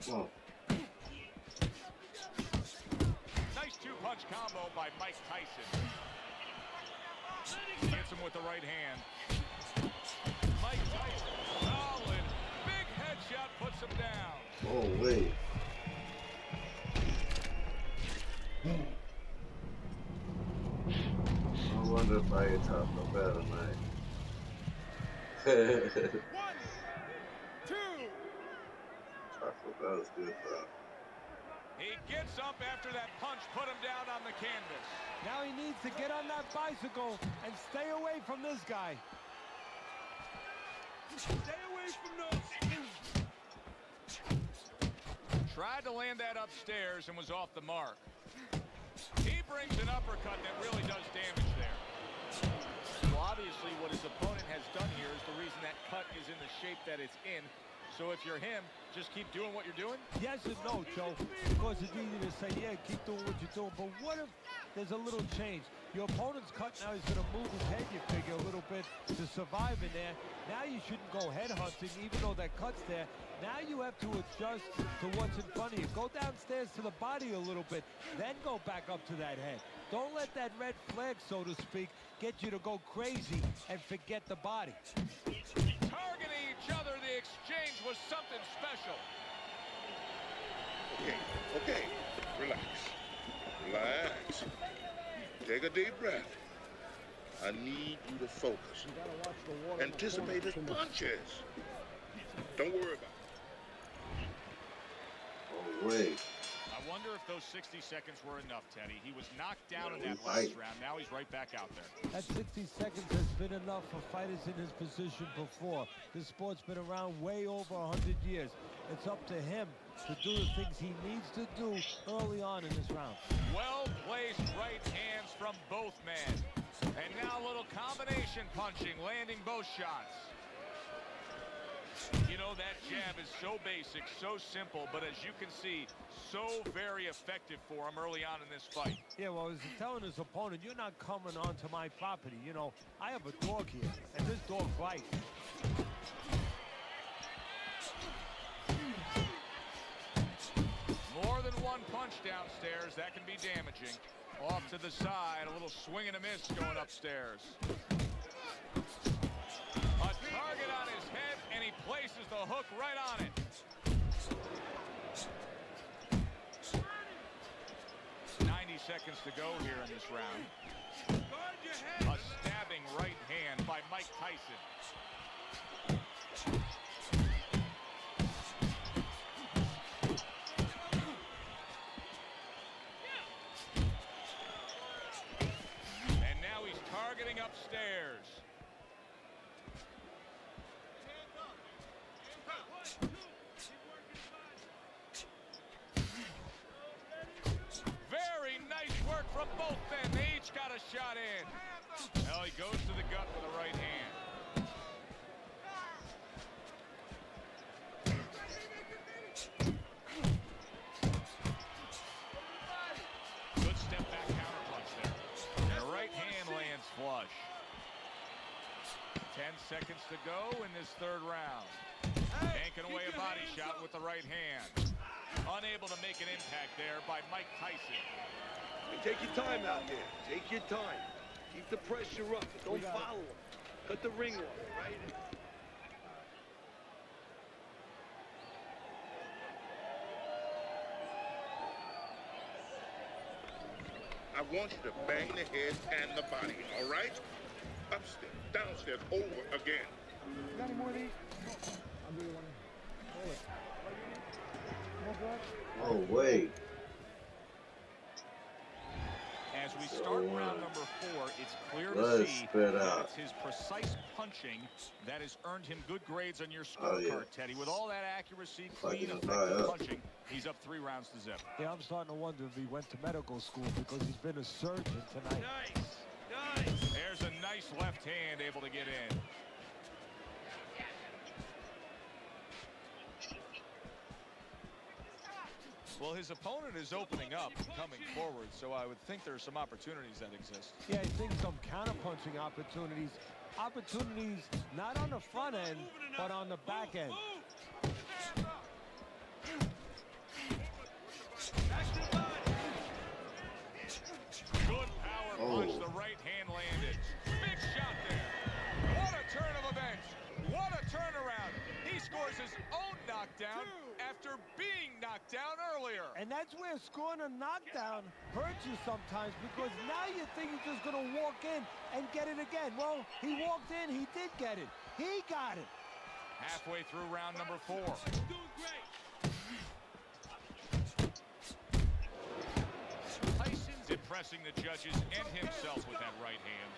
Whoa. Nice two-punch combo by Mike Tyson. Hits him with the right hand. Mike Tyson, solid. Big headshot puts him down. Oh, wait. I wonder if I can top no better tonight. 1, 2. I thought that was good, though. He gets up after that punch put him down on the canvas. Now he needs to get on that bicycle and stay away from this guy. Stay away from those. Tried to land that upstairs and was off the mark. He brings an uppercut that really does damage there. Well, obviously what his opponent has done here is the reason that cut is in the shape that it's in. So if you're him, just keep doing what you're doing? Yes and no, Joe. Of course, it's easy to say, yeah, keep doing what you're doing. But what if there's a little change? Your opponent's cut now. He's going to move his head, you figure, a little bit to survive in there. Now you shouldn't go head hunting, even though that cut's there. Now you have to adjust to what's in front of you. Go downstairs to the body a little bit, then go back up to that head. Don't let that red flag, so to speak, get you to go crazy and forget the body. Targeting each other, the exchange was something special. Okay, relax. Relax. Take a deep breath. I need you to focus. Anticipate his punches. Don't worry about it. Oh, wait. I wonder if those 60 seconds were enough, Teddy. He was knocked down in that last round. Now he's right back out there. That 60 seconds has been enough for fighters in his position before. This sport's been around way over 100 years. It's up to him to do the things he needs to do early on in this round. Well-placed right hands from both men. And now a little combination punching, landing both shots. You know, that jab is so basic, so simple, but as you can see, so very effective for him early on in this fight. Yeah, well, he's telling his opponent, you're not coming onto my property. You know, I have a dog here, and this dog bites. More than one punch downstairs, that can be damaging. Off to the side, a little swing and a miss going upstairs. A target on his head, and he places the hook right on it. Seconds to go here in this round. A stabbing right hand by Mike Tyson. shot in. Well, he goes to the gut with a right hand. Good step back counter punch there. And the right hand lands flush. 10 seconds to go in this third round. Yanking away a body shot with the right hand. Unable to make an impact there by Mike Tyson. Hey, take your time out there. Take your time. Keep the pressure up. Don't follow him. Cut the ring off, right? I want you to bang the head and the body, all right? Upstairs, downstairs, over again. Got any more of these? I'll do one. Oh, wait. As we start round number 4, it's clear to Let's see spit that out. it's his precise punching that has earned him good grades on your scorecard, Teddy. With all that accuracy, clean, effective punching, he's up 3 rounds to 0. Yeah, I'm starting to wonder if he went to medical school because he's been a surgeon tonight. Nice. There's a nice left hand able to get in. Well, his opponent is opening up, coming forward, so I would think there are some opportunities that exist. Yeah, I think some counter-punching opportunities. Opportunities not on the front end, but on the back end. Good power punch, the right hand landed. Big shot there. What a turn of events. What a turnaround. He scores his own knockdown after being knocked down earlier. And that's where scoring a knockdown hurts you sometimes, because now you think he's just going to walk in and get it again. Well, he walked in, he did get it. He got it. Halfway through round number 4. Tyson's impressing the judges and himself with that right hand.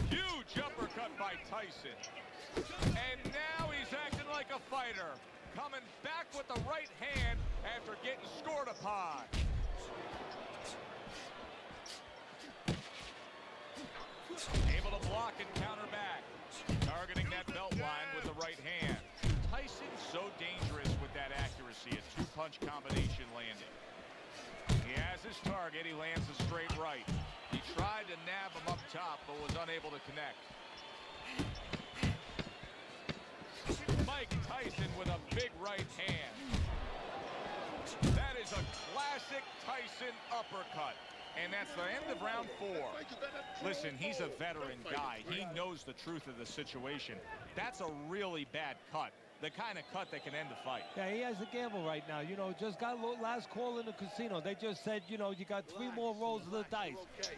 Huge uppercut by Tyson. And now he's acting like a fighter. Coming back with the right hand after getting scored upon. Able to block and counter back. Targeting that belt line with the right hand. Tyson's so dangerous with that accuracy. A 2-punch combination landing. He has his target. He lands a straight right. He tried to nab him up top, but was unable to connect. Mike Tyson with a big right hand. That is a classic Tyson uppercut. And that's the end of round 4. Listen, he's a veteran guy. He knows the truth of the situation. That's a really bad cut. The kind of cut that can end the fight. Yeah, he has a gamble right now. You know, just got last call in the casino. They just said, you know, you got 3 more rolls of the dice.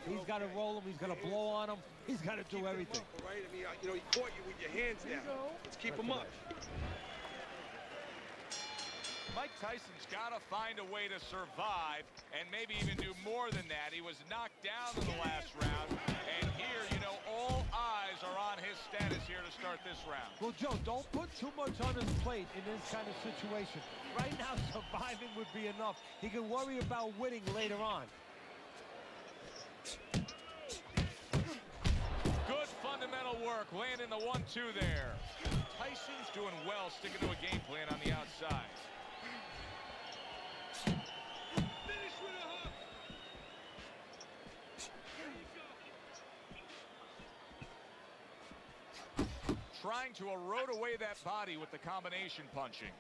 He's got to roll them. He's got to blow on them. He's got to do everything. Right? I mean, you know, he caught you with your hands down. Let's keep him up. Mike Tyson's got to find a way to survive and maybe even do more than that. He was knocked down in the last round, and here, you know, all eyes are on his status here to start this round. Well, Joe, don't put too much on his plate in this kind of situation. Right now, surviving would be enough. He can worry about winning later on. Good fundamental work, landing the 1-2 there. Tyson's doing well, sticking to a game plan on the outside. Trying to erode away that body with the combination punching.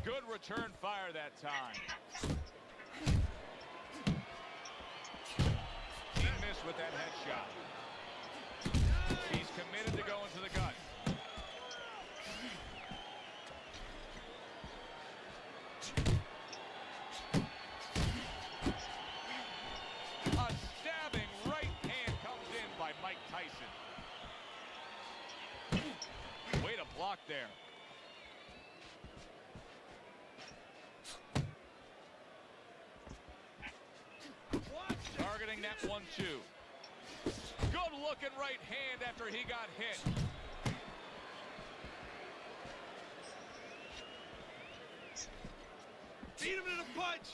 Good return fire that time. He missed with that headshot. He's committed to going to the gut. A stabbing right hand comes in by Mike Tyson. Way to block there. Targeting that 1-2. Good looking right hand after he got hit. Beat him to the punch.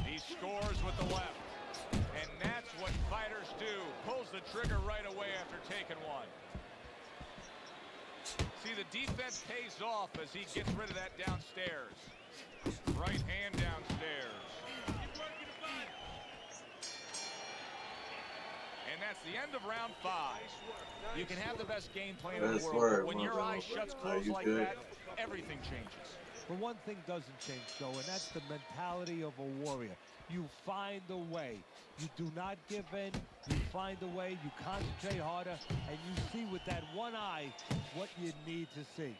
He scores with the left. And that's what fighters do. Pulls the trigger right away after taking one. See, the defense pays off as he gets rid of that downstairs. Right hand downstairs. And that's the end of round 5. You can have the best game plan in the world, but when your eyes shuts closed like that, everything changes. But one thing doesn't change, Joe, and that's the mentality of a warrior. You find a way. You do not give in. You find a way. You concentrate harder, and you see with that one eye what you need to see.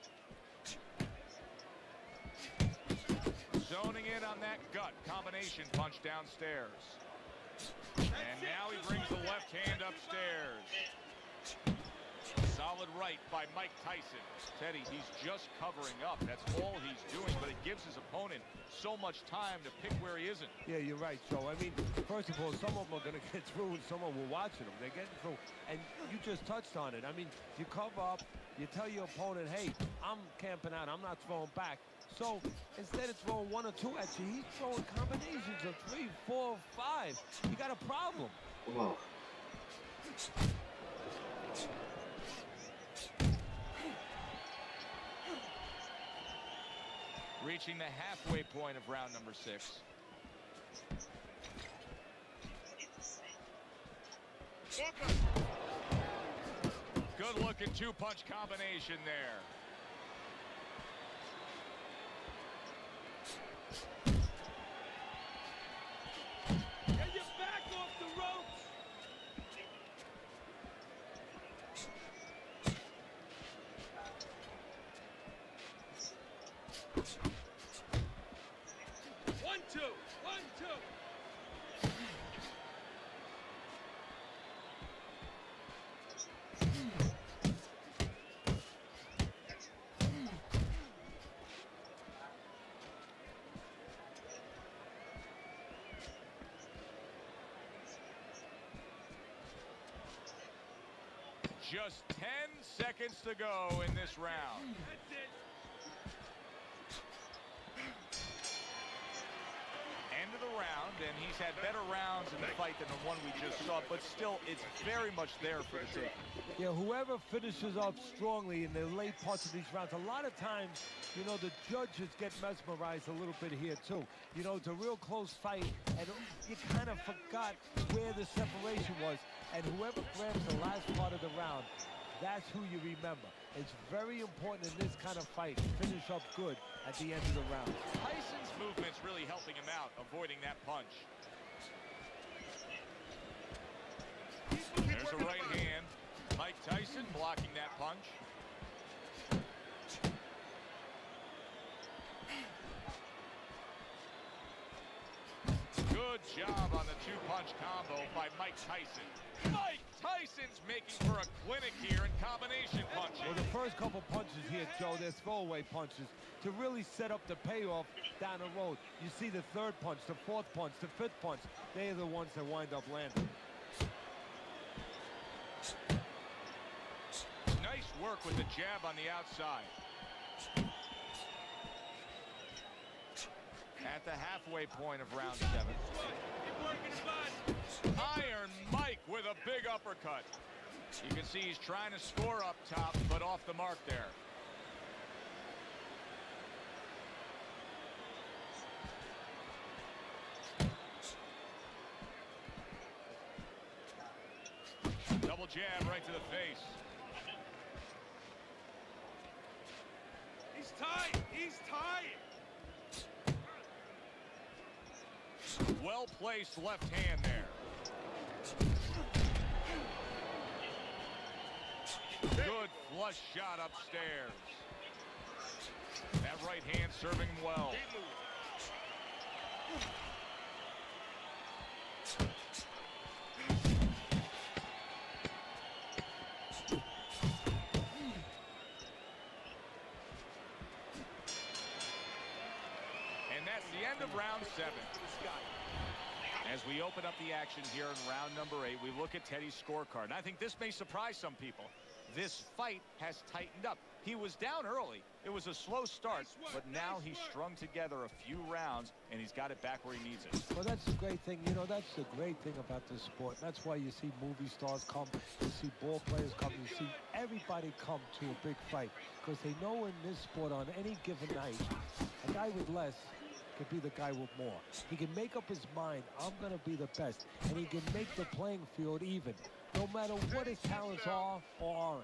Zoning in on that gut combination punch downstairs. And now he brings the left hand upstairs. Solid right by Mike Tyson. Teddy, he's just covering up. That's all he's doing, but it gives his opponent so much time to pick where he isn't. Yeah, you're right, Joe. I mean, first of all, some of them are going to get through, and some of them were watching them. They're getting through, and you just touched on it. I mean, you cover up, you tell your opponent, hey, I'm camping out, I'm not throwing back. So instead of throwing 1 or 2 at you, he's throwing combinations of 3, 4, 5. You got a problem. Come on. Reaching the halfway point of round number 6. Good looking 2-punch combination there. Get your back off the ropes. One, two. Just 10 seconds to go in this round. That's it. End of the round, and he's had better rounds in the fight than the one we just saw, but still, it's very much there for the taking. Yeah, whoever finishes up strongly in the late parts of these rounds, a lot of times, you know, the judges get mesmerized a little bit here, too. You know, it's a real close fight, and you kind of forgot where the separation was. And whoever grabs the last part of the round, that's who you remember. It's very important in this kind of fight to finish up good at the end of the round. Tyson's movement's really helping him out, avoiding that punch. There's a right hand. Mike Tyson blocking that punch. Good job on the 2-punch combo by Mike Tyson. Mike Tyson's making for a clinic here in combination punching. Well, the first couple punches here, Joe, they're throwaway punches to really set up the payoff down the road. You see the 3rd punch, the 4th punch, the 5th punch. They're the ones that wind up landing. Nice work with the jab on the outside. At the halfway point of round 7. Iron Mike with a big uppercut. You can see he's trying to score up top, but off the mark there. Double jab right to the face. He's tied. He's tied. Well-placed left hand there. Good flush shot upstairs. That right hand serving him well. And that's the end of round 7. As we open up the action here in round number 8, we look at Teddy's scorecard. And I think this may surprise some people. This fight has tightened up. He was down early. It was a slow start, but now he's strung together a few rounds, and he's got it back where he needs it. Well, that's the great thing. You know, that's the great thing about this sport. That's why you see movie stars come, you see ball players come, you see everybody come to a big fight. Because they know in this sport on any given night, a guy with less could be the guy with more. He can make up his mind, I'm going to be the best. And he can make the playing field even, no matter what his talents are or aren't.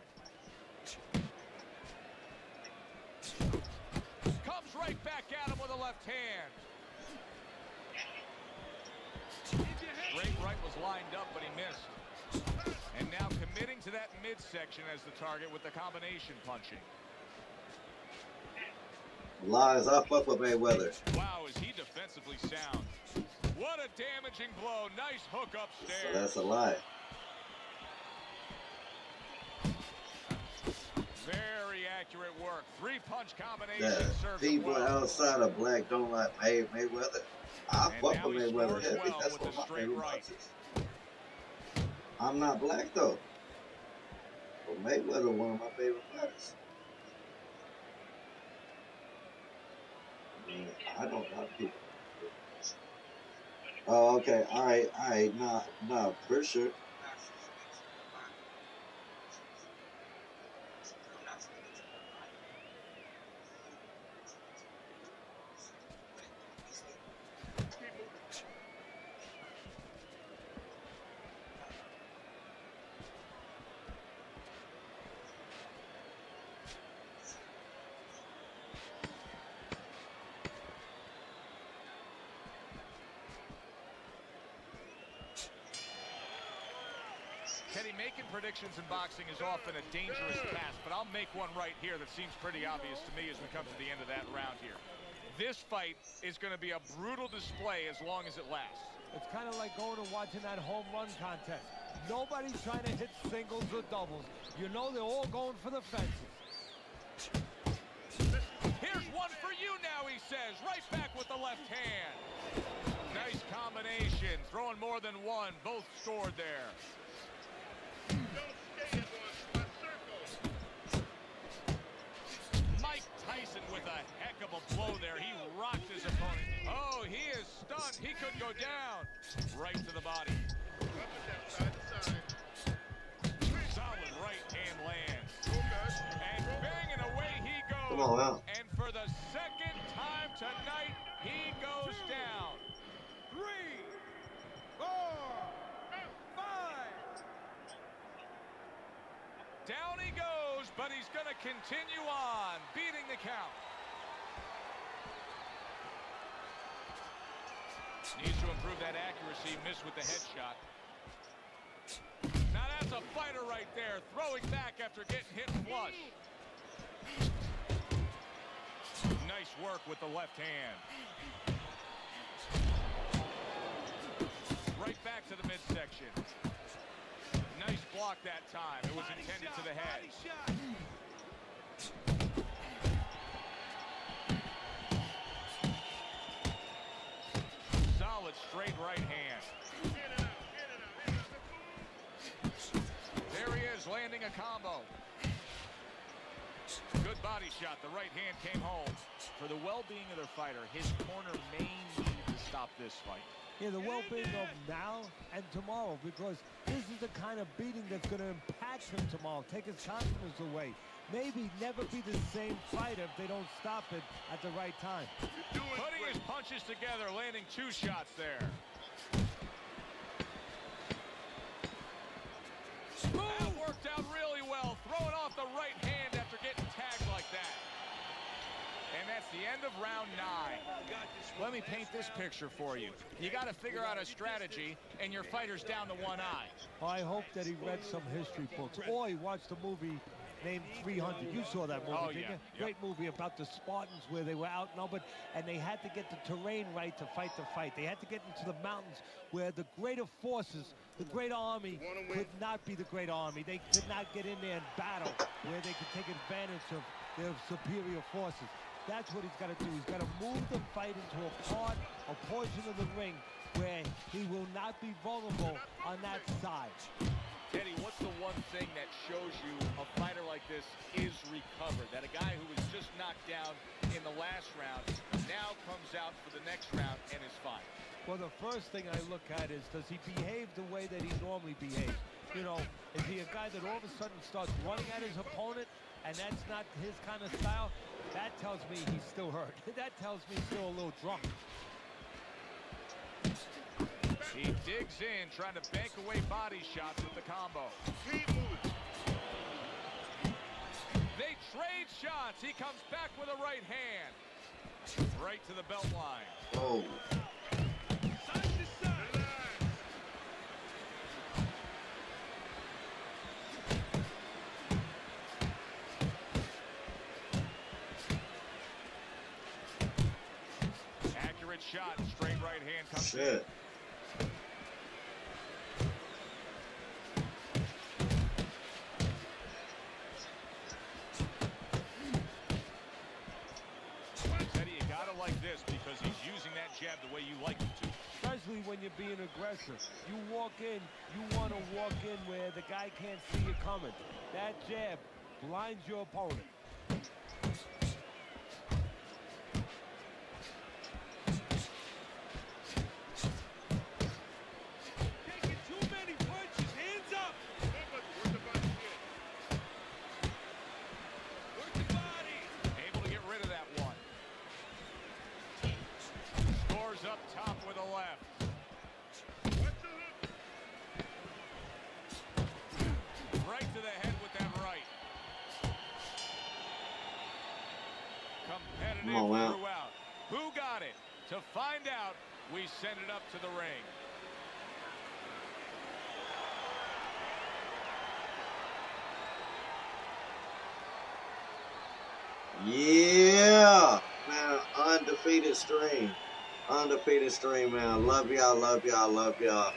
Comes right back at him with a left hand. Straight right was lined up, but he missed. And now committing to that midsection as the target with the combination punching. Lies, I fuck with Mayweather. Wow, is he defensively sound. What a damaging blow. Nice hook upstairs. So that's a lie. Very accurate work. 3-punch combination Yeah. serves People well. outside of black don't like Mayweather. I And fuck now with he Mayweather scores heavy. well That's with one the of my straight favorite right. boxers. I'm not black though. But Mayweather one of my favorite fighters. I mean, I don't like people. Oh, okay. All right. Nah, for sure. Teddy, making predictions in boxing is often a dangerous task, but I'll make one right here that seems pretty obvious to me as we come to the end of that round here. This fight is going to be a brutal display as long as it lasts. It's kind of like going and watching that home run contest. Nobody's trying to hit singles or doubles. You know they're all going for the fences. Here's one for you now, he says. Right back with the left hand. Nice combination. Throwing more than one. Both scored there. Mike Tyson with a heck of a blow there. He rocked his opponent. Oh, he is stunned. He could go down. Right to the body. Solid right hand lands. And banging away he goes. Come on, wow. And for the second time tonight, he goes down. 3, 4, 5. Down he goes, but he's going to continue on, beating the count. Needs to improve that accuracy. Missed with the headshot. Now that's a fighter right there, throwing back after getting hit flush. Nice work with the left hand. Right back to the midsection. Nice block that time. It was intended to the head. Solid straight right hand. There he is, landing a combo. Good body shot. The right hand came home. For the well-being of their fighter, his corner may need to stop this fight. Yeah, the well-being of now and tomorrow, because this is the kind of beating that's going to impact him tomorrow, take his confidence away. Maybe never be the same fighter if they don't stop it at the right time. Putting his punches together, landing 2 shots there. That worked out really well, throwing off the right hand after getting tagged like that. And that's the end of round 9. Let me paint this picture for you. You got to figure out a strategy, and your fighter's down to one eye. I hope that he read some history books, or he watched a movie named 300. You saw that movie, Oh, didn't yeah. you? Yep. Great movie about the Spartans where they were outnumbered, and they had to get the terrain right to fight the fight. They had to get into the mountains where the greater forces, the great army, could not be the great army. They could not get in there and battle where they could take advantage of their superior forces. That's what he's got to do. He's got to move the fight into a part, a portion of the ring where he will not be vulnerable on that side. Teddy, what's the one thing that shows you a fighter like this is recovered? That a guy who was just knocked down in the last round now comes out for the next round and is fine. Well, the first thing I look at is, does he behave the way that he normally behaves? You know, is he a guy that all of a sudden starts running at his opponent, and that's not his kind of style? That tells me he's still hurt. That tells me he's still a little drunk. He digs in, trying to bank away body shots with the combo. They trade shots. He comes back with a right hand. Right to the belt line. Oh. Accurate shot. Straight right hand comes Shit. Teddy, you gotta like this because he's using that jab the way you like him to. Especially when you're being aggressive. You walk in, you want to walk in where the guy can't see you coming. That jab blinds your opponent. Taking too many punches. Hands up. Work the body. Able to get rid of that one. Scores up top with a left. Right to the head with that right. Competitive Come on, Will. throughout. Who got it? To find out, we send it up to the ring. Yeah, man, undefeated stream. Undefeated stream, man. Love y'all, love y'all, love y'all.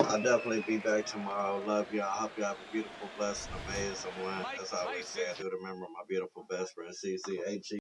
I'll definitely be back tomorrow. Love y'all. Hope y'all have a beautiful, blessed, amazing one. As I always say, I do remember my beautiful best friend, CCHE.